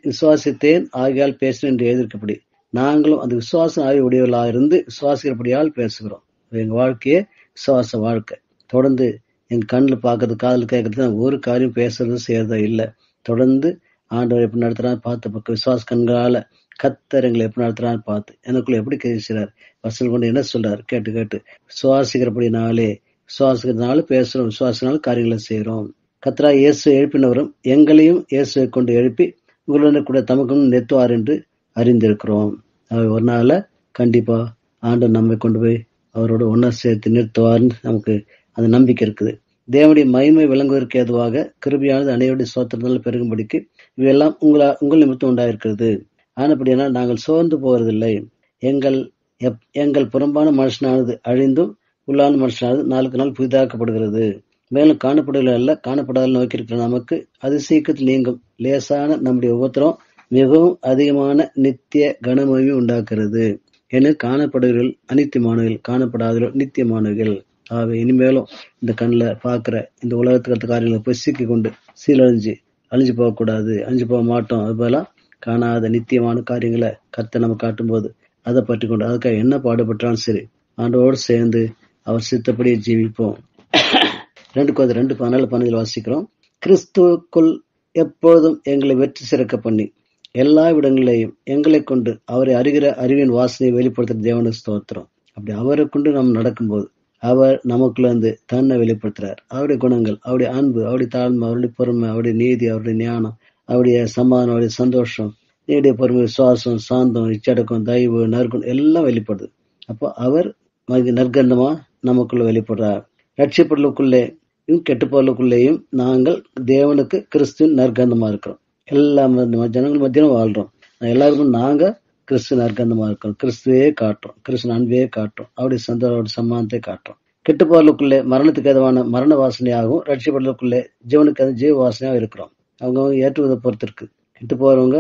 விசுவாசித்தேன் ஆகியால் பேசினேன் என்று எழுதியிருக்கப்படி நாங்களும் அந்த விசுவாசம் ஆகிய உடையவர்களாக இருந்து விசுவாசிக்கிறபடியால் பேசுகிறோம். எங்க வாழ்க்கையே விசுவாச வாழ்க்கை. தொடர்ந்து என் கண்ணில் பார்க்கறது காதில் கேட்கறது ஒரு காரியம் பேசுறது செய்யறதா இல்லை. தொடர்ந்து ஆண்டவர் எப்படி நடத்துறான்னு பார்த்து பக்கம் விசுவாச கண்களால கர்த்தர் எங்களை எப்படி நடத்துறான்னு பார்த்து எனக்குள்ள எப்படி கேட்கிறார் வசனம் கொண்டு என்ன சொல்றாரு கேட்டு விசுவாசிக்கிறதுனால பேசுறோம், விசுவாசனால காரியங்களை செய்யறோம். கர்த்தராகிய இயேசு எழுப்பினவரும் எங்களையும் இயேசுவை கொண்டு எழுப்பி உங்களுடன் கூட தமக்கும் நெத்துவார் என்று அறிந்திருக்கிறோம். ஒரு நாள கண்டிப்பா ஆண்டவர் நம்மை கொண்டு போய் அவரோட ஒன்னா சேர்த்து நிறுத்துவார்னு நமக்கு அந்த நம்பிக்கை இருக்குது. தேவனுடைய மகிமை விளங்குவதற்கு ஏதுவாக கிருபையானது அனைவருடைய சோத்திரத்தால் பெருகும்படிக்கு இவையெல்லாம் உங்கள் நிமித்தம் உண்டாயிருக்கிறது. ஆனப்படினா நாங்கள் சோர்ந்து போவதில்லை. எங்கள் புறம்பான மனுஷனானது அழிந்தும் உள்ளான மனுஷனானது நாளுக்கு நாள் புதிதாக்கப்படுகிறது. மேலும் காணப்படுதல் அல்ல காணப்படாத நோக்கி இருக்கிற நமக்கு அது சீக்கிரத்தில் நீங்கும் லேசான நம்முடைய உபத்திரம் மிகவும் அதிகமான நித்திய கனமகிமை உண்டாக்குறது. என காணப்படுகிறவர்கள் அனித்தியமானவர்கள், காணப்படாதவர்கள் நித்தியமானவர்கள். ஆகவே இனிமேலும் இந்த கண்ணில் பார்க்கிற இந்த உலகத்துக்கு காரியங்களை போய் சிக்கி கொண்டு அழிஞ்சு போகக்கூடாது, அழிஞ்சு போக மாட்டோம். அதுபோல காணாத நித்தியமான காரியங்களை கர்த்தர் நம்ம காட்டும்போது அதை பற்றி கொண்டு அதுக்காக என்ன பாடுபட்டாலும் சரி ஆண்டோடு சேர்ந்து அவர் சித்தப்படியே ஜீவிப்போம். 2 Corinthians 2:14 வாசிக்கிறோம். கிறிஸ்துவுக்குள் எப்பொழுதும் எங்களை வெற்றி சிறக்க பண்ணி எல்லா இடங்களிலேயும் எங்களை கொண்டு அவரை அறிகிற அறிவின் வாசனையை வெளிப்படுத்துற தேவனுக்கு ஸ்தோத்திரம். அப்படி அவரை கொண்டு நாம் நடக்கும்போது அவர் நமக்குள்ள இருந்து தன்னை வெளிப்படுத்துறார். அவருடைய குணங்கள், அவருடைய அன்பு, அவருடைய தாழ்மை, அவருடைய பொறுமை, அவருடைய நீதி, அவருடைய ஞானம், அவருடைய சமாதானம், அவருடைய சந்தோஷம், நீடிய பொறுமை, விசுவாசம், சாந்தம், இச்சடக்கம், தயவு, நற்குணம் எல்லாம் வெளிப்படுது. அப்போ அவர் நற்கந்தமா நமக்குள்ள வெளிப்படுறார். ரட்சிப்பொருளுக்குள்ளேயும் கெட்டுப்பொருளுக்குள்ளேயும் நாங்கள் தேவனுக்கு கிறிஸ்துவின் நற்கந்தமா இருக்கிறோம். எல்லா ஜனங்கள் மத்தியிலும் வாழ்றோம். எல்லாருக்கும் நாங்க கிறிஸ்து நற்கந்தமா இருக்கிறோம். கிறிஸ்துவே காட்டுறோம், கிறிஸ்து அன்பையே காட்டுறோம், அவருடைய சந்தோஷ சமானத்தை காட்டுறோம். கெட்டுப்பொருளுக்குள்ளே மரணத்துக்கு எதுவான மரண வாசனையாகவும் ரட்சிப்பொருளுக்குள்ளே ஜீவனுக்கு அது ஜீவ வாசனையாகவும் இருக்கிறோம். அவங்க ஏற்றுவதை பொறுத்து இருக்கு. கெட்டு போறவங்க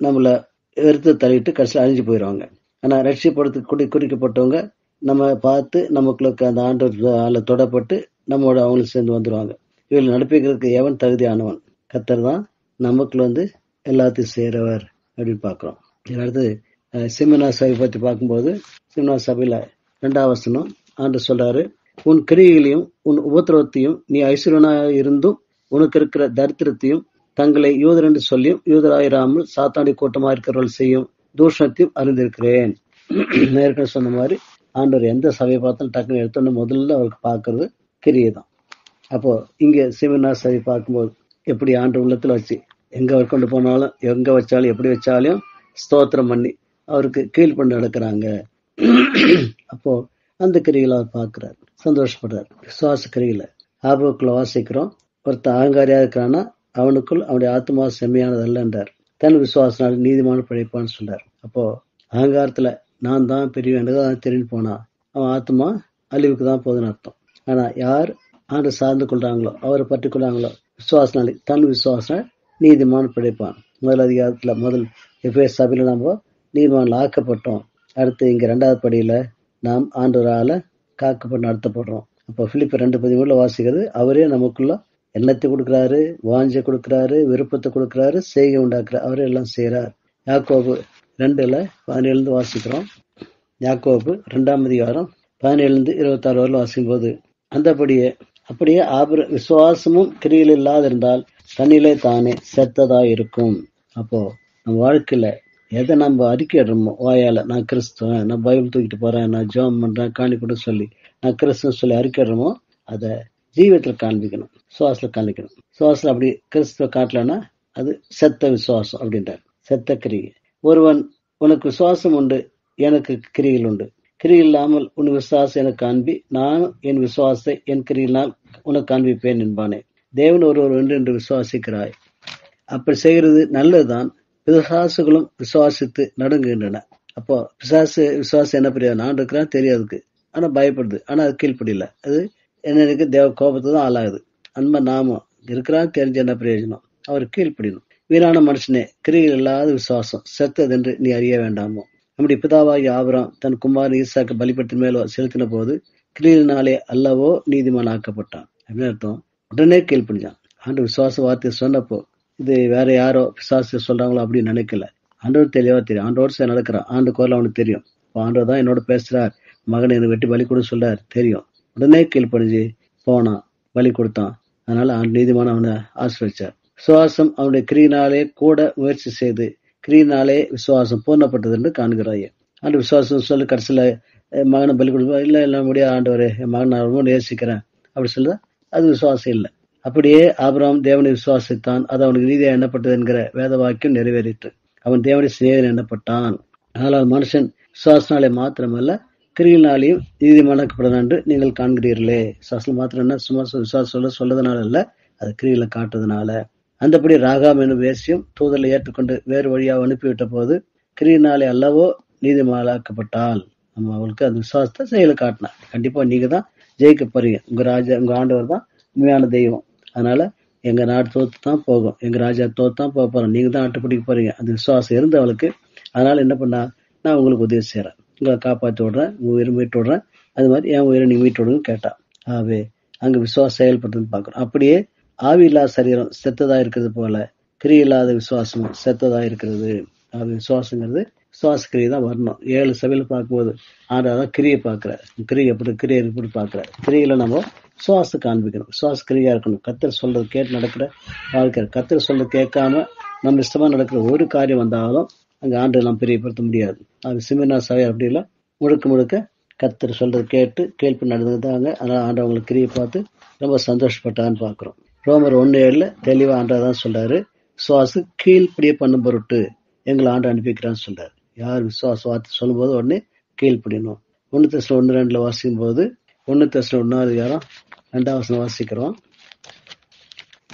நம்மள வெறுத்து தள்ளிட்டு கடைசியில் அழிஞ்சு போயிடுவாங்க. ஆனா ரட்சிப்படுத்து குறிக்கப்பட்டவங்க நம்ம பார்த்து நமக்கு அந்த ஆண்டு தொடப்பட்டு நம்மோட அவங்களும் சேர்ந்து வந்துடுவாங்க. இவங்களை நடப்பிக்கிறதுக்கு எவன் தகுதியானவன்? கர்த்தர் தான் நமக்குள்ள எல்லாத்தையும் செய்றவர் அப்படின்னு பாக்குறோம். அடுத்து சிமினா சபை பத்தி பார்க்கும்போது சிமினா சபையில 2வது வசனம் ஆண்டு சொல்றாரு, உன் கிரியைகளையும் உன் உபத்திரவத்தையும் நீ ஐஸ்வர்யனாக இருந்தும் உனக்கு இருக்கிற தரித்திரத்தையும் தங்களை யூதர் என்று சொல்லியும் யூதராயிராமல் சாத்தாண்டி கூட்டமா இருக்கிறவர்கள் செய்யும் தூஷணத்தையும் அறிந்திருக்கிறேன். நேர்களை சொன்ன மாதிரி ஆண்டவர் எந்த சபையை பார்த்தாலும் டக்குன்னு எடுத்தோன்னு முதல்ல அவருக்கு பார்க்கறது கிரியை தான். அப்போ இங்க செமினார் சபை பார்க்கும்போது எப்படி ஆண்டு உள்ளத்துல வச்சு எங்க கொண்டு போனாலும் எங்க வச்சாலும் எப்படி வச்சாலும் ஸ்தோத்திரம் பண்ணி அவருக்கு கீழ்பண்டு நடக்கிறாங்க. அப்போ அந்த கிரிகளை அவர் பார்க்கிறார், சந்தோஷப்படுறார். விசுவாச கிரிகளை ஆபத்துக்குள்ள வாசிக்கிறோம். ஒருத்தர் அகங்காரியா இருக்கிறான்னா அவனுக்குள் அவனுடைய ஆத்மா செம்மையானது அல்லன்றார். தன் விசுவாசனால நீதிமான பிழைப்பான்னு சொல்றார். அப்போ அகங்காரத்துல நான் தான் பெரியவன் தெரிஞ்சு போனா அவன் ஆத்மா அழிவுக்கு தான் போகுதுன்னு அர்த்தம். ஆனா யார் ஆண்டு சார்ந்து கொள்றாங்களோ அவரை பற்றி கொள்றாங்களோ விசுவாசனாலே தன் விசுவாச நீதிமான பிழைப்பான். முதல் அதிகாரத்துல முதல் எஃபேசு சபையில நம்ம நீதிமான்கள் ஆக்கப்பட்டோம். அடுத்து இங்க 2வது படியில நாம் ஆண்டவரால காக்கப்பட்டு நடத்தப்படுறோம். அப்போ பிலிப்பியர் 2:13 வாசிக்கிறது, அவரே நமக்குள்ள எண்ணத்தை கொடுக்கிறாரு, வாஞ்சை கொடுக்கிறாரு, விருப்பத்தை கொடுக்கிறாரு, செய்கை உண்டாக்குறாரு, அவரே எல்லாம் செய்யறார். யாக்கோபு 2:17 வாசிக்கிறோம். யாக்கோபு 2ஆம் அதிகாரம் 17-26 வரல வாசிக்கும் போது அப்படியே விசுவாசமும் கிரியில் இல்லாதிருந்தால் தன்னிலே தானே செத்ததா இருக்கும். அப்போ நம்ம வாழ்க்கையில எதை நம்ம அறிக்கையிடுறோமோ வாயால, நான் கிறிஸ்துவன், நான் பைபிள் தூக்கிட்டு போறேன், நான் ஜெபம் பண்றேன், காணி கூட சொல்லி நான் கிறிஸ்துவ சொல்லி அறிக்கையிடுறோமோ அதை ஜீவத்துல காண்பிக்கணும், சுவாசத்துல காண்பிக்கணும். சுவாசத்துல அப்படி கிறிஸ்துவ காட்டலன்னா அது செத்த விசுவாசம் அப்படின்றார், செத்த கிரியை. ஒருவன் உனக்கு விசுவாசம் உண்டு, எனக்கு கிரியில் உண்டு, கிரியில் இல்லாமல் உன் விசுவாசம் எனக்கு காண்பி, நான் என் விசுவாசத்தை என் கிரியினால் உனக்கு காண்பிப்பேன் என்பானே. தேவன் ஒருவர் ஒன்று என்று விசுவாசிக்கிறாய். அப்படி செய்கிறது நல்லதுதான். பிசாசுகளும் விசுவாசித்து நடுங்குகின்றன. அப்போ விசுவாசம் என்ன பெரிய நான் இருக்கிறான் தெரியாதுக்கு, ஆனா பயப்படுது, ஆனா அது கீழ்ப்படியில, அது என்னக்கு தேவ கோபத்தை தான் ஆளாகுது. அன்ப நாம இருக்கிறான் தெரிஞ்ச என்ன பிரயோஜனம்? அவர் கீழ்ப்படியணும். வீணான மனுஷனே, கிரியில் இல்லாத விசுவாசம் செத்தது என்று நீ அறிய வேண்டாமோ? நம்முடைய பிதாவாகி ஆபிரகாம் தன் குமாரன் ஈசாக்கு பலிபீடத்தின் மேல செலுத்தின போது கிரியினாலே அல்லவோ நீதிமான் ஆக்கப்பட்டான் அப்படின்னு அர்த்தம். உடனே கீழ்ப்படிஞ்சான். ஆண்டு விசுவாச வார்த்தையை சொன்னப்போ இது வேற யாரோ பிசாசு சொல்றாங்களோ அப்படின்னு நினைக்கல. ஆண்டவர் தெளிவா தெரியும், ஆண்டோடு நடக்கிறான், ஆண்டு குரல் அவனுக்கு தெரியும். ஆண்டவர் தான் என்னோட பேசுறார், மகனை எனக்கு வெட்டி பலி கொடு சொல்றாரு தெரியும். உடனே கீழ்ப்படிஞ்சு போனான், பலி கொடுத்தான். அதனால ஆண்டு நீதிமான அவனை ஆசீர்வதிச்சார். விசுவாசம் அவனுடைய கிரியினாலே கூட முயற்சி செய்து கிரியினாலே விசுவாசம் பூர்ணப்பட்டது என்று காண்கிறாய். ஆண்டு விசுவாசம் சொல்லி கடைசியில மகனை பலி கொடுப்பா, இல்ல முடியாது ஆண்டவரே, என் மகன் நான் ரொம்ப நேசிக்கிறேன் அப்படி சொல்ல, அது விசுவாசம் இல்லை. அப்படியே ஆபிரகாம் தேவனை விசுவாசித்தான், அது அவனுக்கு நீதியா எண்ணப்பட்டது என்கிற வேத வாக்கியம் நிறைவேறிற்று. அவன் தேவனை சிநேகிதன் எண்ணப்பட்டான். ஆனால் மனுஷன் விசுவாசனாலே மாத்திரமல்ல கிரியினாலேயும் நீதிமானாக்கப்படும் என்று நீங்கள் காண்கிறீர்களே. விசுவாசம் மாத்திரம் என்ன, சும்மா விசுவாசம் சொல்லதுனால இல்ல, அது கிரியில காட்டுறதுனால. அந்தபடி ராகாம் என்னும் வேசியம் தூதலை ஏற்றுக்கொண்டு வேறு வழியாக அனுப்பிவிட்ட போது கிரியினாலே அல்லவோ நீதிமானாக்கப்பட்டால். நம்ம அவளுக்கு அந்த விசுவாசத்தை செயல காட்டினா கண்டிப்பா நீங்க தான் ஜெயிக்க போறீங்க. உங்க ஆண்டவர் தான் உண்மையான தெய்வம். அதனால எங்க நாடு தோத்து தான் போகும், எங்க ராஜா தோத்து தான் போக போறோம், நீங்க தான் ஆட்டு பிடிக்க போறீங்க. அந்த விசுவாசம் இருந்த அவளுக்கு. அதனால என்ன பண்ணா, நான் உங்களுக்கு உதவி செய்யறேன், உங்களை காப்பாற்றி விடுறேன், உங்க உயிரை மீட்டு விடுறேன், அது மாதிரி என் உயிரை நீ மீட்டு விடுன்னு கேட்டான். ஆகவே அங்க விசுவாசம் செயல்படுறதுன்னு பார்க்கிறோம். அப்படியே ஆவி இல்லாத சரீரம் செத்ததா இருக்கிறது போல கிரியை இல்லாத விசுவாசமும் செத்ததா இருக்கிறது. அது விசுவாசங்கிறது விசுவாச கிரியை தான் வரணும். 7 சபையில பார்க்கும்போது ஆண்டாதான் கிரியை பார்க்கிற, கிரியை எப்படி பார்க்கிற, கிரியில நம்ம விசுவாசத்தை காண்பிக்கணும், விசுவாச கிரியா இருக்கணும். கர்த்தர் சொல்றது கேட்டு நடக்கிற வாழ்க்கை. கர்த்தர் சொல்றது கேட்காம நம்ம இஷ்டமா நடக்கிற ஒரு காரியம் வந்தாலும் அங்க ஆண்டு நாம் பிரியப்படுத்த முடியாது. அது சிமினா சபை அப்படி இல்லை, முழுக்க கர்த்தர் சொல்றது கேட்டு கேள்வி நடந்துதாங்க. அதனால ஆண்டவங்களுக்கு கிரியை பார்த்து ரொம்ப சந்தோஷப்பட்டான்னு பாக்குறோம். ரோமர் 1:7 தெளிவா ஆண்டதான் சொல்றாரு, விசுவாசு கீழ்ப்படியே பண்ணும் பொருட்டு எங்களை ஆண்டு அனுப்பிக்கிறான்னு சொல்றாரு. யார் விசுவாச வார்த்தை சொல்லும் போது உடனே கீழ்ப்படியணும். 1 தெசலோனிக்கர் 1:2 வாசிக்கும் போது 1 தெசலோனிக்கர் 1:2 வாசிக்கிறோம்.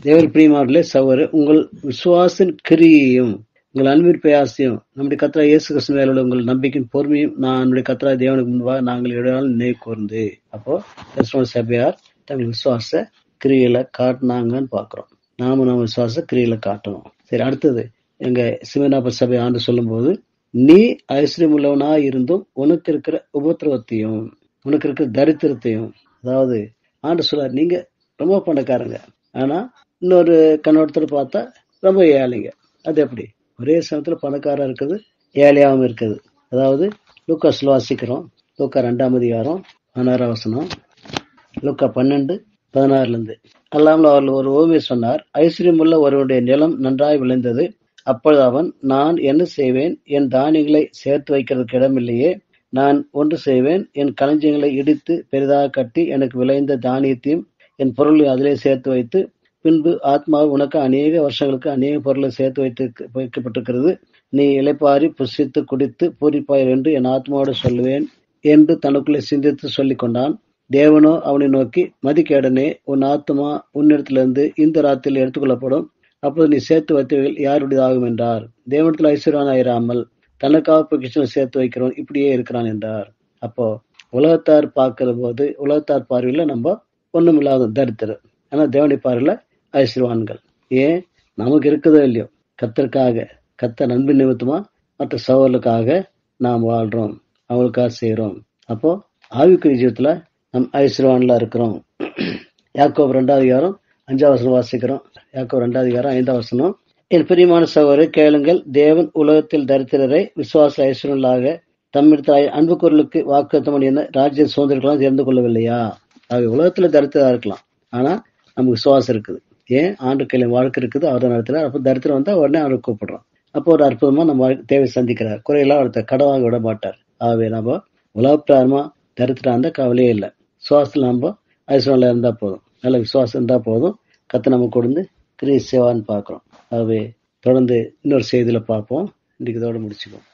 தேவர் பிரியமானவர்களே சகோதரரே, உங்கள் விசுவாசின் கிரியையும் உங்கள் அன்பின் பிரயாசையும் நம்முடைய கர்த்தராகிய இயேசு கிறிஸ்து மேல் உள்ள உங்கள் நம்பிக்கையின் பொறுமையும் நான் நம்முடைய கர்த்தராகிய தேவனுக்கு முன்பாக நாங்கள் இடையால் நினைவு கூர்ந்து. அப்போ தெசலோனிக்கர் சபையார் தங்கள் விசுவாச கிரியையில காட்டினாங்கன்னு பாக்குறோம். நாம நம்ம விசுவாச கிரியையில காட்டணும். சரி, அடுத்தது எங்க சிவனாப சபை ஆண்டு சொல்லும் போது, நீ ஐஸ்வர்யம் உள்ளவனா இருந்தும் உனக்கு இருக்கிற உபத்திரவத்தையும் உனக்கு இருக்கிற தரித்திரத்தையும், அதாவது ஆண்டு சொல்றாரு, நீங்க ரொம்ப பணக்காரங்க, ஆனா இன்னொரு கண்ணோட்டத்துல பார்த்தா ரொம்ப ஏழைங்க. அது எப்படி? ஒரே சமயத்துல பணக்காரா இருக்குது, ஏழையாவும் இருக்குது. அதாவது லூக்காஸ்ல வாசிக்கிறோம். லூக்கா 2:16 லூக்கா 12:16 அல்லாமல் அவர்கள் ஒரு ஓவியம் சொன்னார். ஐஸ்வர்யம் உள்ள ஒருவனுடைய நிலம் நன்றாய் விளைந்தது. அப்பொழுது அவன், நான் என்ன செய்வேன், என் தானியங்களை சேர்த்து வைக்கிறதுக்கு இடமில்லையே, நான் ஒன்று செய்வேன், என் களஞ்சியங்களை இடித்து பெரிதாக கட்டி எனக்கு விளைந்த தானியத்தையும் என் பொருளை அதிலே சேர்த்து வைத்து, பின்பு ஆத்மாவை உனக்கு அநேக வருஷங்களுக்கு அநேக பொருளை சேர்த்து வைக்கப்பட்டிருக்கிறது, நீ இளைப்பாரி புசித்து குடித்து பூரிப்பாய் என்று என் ஆத்மாவோடு சொல்லுவேன் என்று தனக்குள்ளே சிந்தித்து சொல்லிக் கொண்டான். தேவனோ அவனை நோக்கி, மதிக்கேடனே, உன் ஆத்மா உன்னிடத்திலிருந்து இந்த ராத்திரியில் எடுத்துக்கொள்ளப்படும், அப்போது நீ சேர்த்து வைத்தவைகள் யாருடையதாகும் என்றார். தேவனிடத்தில் ஐஸ்வர்யவானாயிராமல் தனக்காக பொக்கிஷங்களை சேர்த்து வைக்கிறவன் இப்படியே இருக்கிறான் என்றார். அப்போ உலகத்தார் பார்க்கிற போது உலகத்தார் பார்வையில நம்ம ஒண்ணும் இல்லாத தரித்திரம், ஆனா தேவனுடைய பார்வையில ஐஸ்வர்யவான்கள். ஏன்? நமக்கு இருக்குதோ இல்லையோ, கர்த்தருக்காக, கர்த்தர் அன்பின் நிமித்தமா மற்ற சகோதரர்களுக்காக நாம் வாழ்றோம், அவங்களுக்காக செய்யறோம். அப்போ ஆவிக்குரிய ஜீவிதத்துல நம் ஐஸ்வர்யவான்களா இருக்கிறோம். யாக்கோபு 2:5 வாசிக்கிறோம். யாக்கோபு 2:5 என் பிரியமான சகோதரரை கேளுங்கள், தேவன் உலகத்தில் தரித்திரரை விசுவாச ஐஸ்வர்யங்களாக தம்மிடத்தில் அன்பு குரலுக்கு வாக்குத்தம் பண்ணின ராஜ்ய சுதந்திரங்களாம் தெரிந்து கொள்ளவில்லையா? உலகத்துல தரித்திரா இருக்கலாம், ஆனா நமக்கு விசுவாசம் இருக்குது. ஏன்? ஆண்டு கையில வாழ்க்கை இருக்குது, அவர் நடத்துறார். அப்போ தரித்திரம் வந்தா உடனே அவரை கூப்பிடுறோம். அப்போ ஒரு அற்புதமா நம்ம தேவை சந்திக்கிறார். குறையெல்லாம் ஒருத்தர் கடவாக விட மாட்டார். ஆகவே நம்ம உலகப்பிராரமா தரித்திரம் அந்த கவலையே இல்லை. விசுவாசத்துல நம்ம ஐஸ்வர்யம் இருந்தா போதும், நல்ல விசுவாசம் இருந்தா போதும். கத்தை நம்ம கொடுந்து கிரியை சேவான்னு பாக்குறோம். ஆகவே தொடர்ந்து இன்னொரு செய்தியில பார்ப்போம். இன்னைக்கு இதோட முடிச்சுக்கோம்.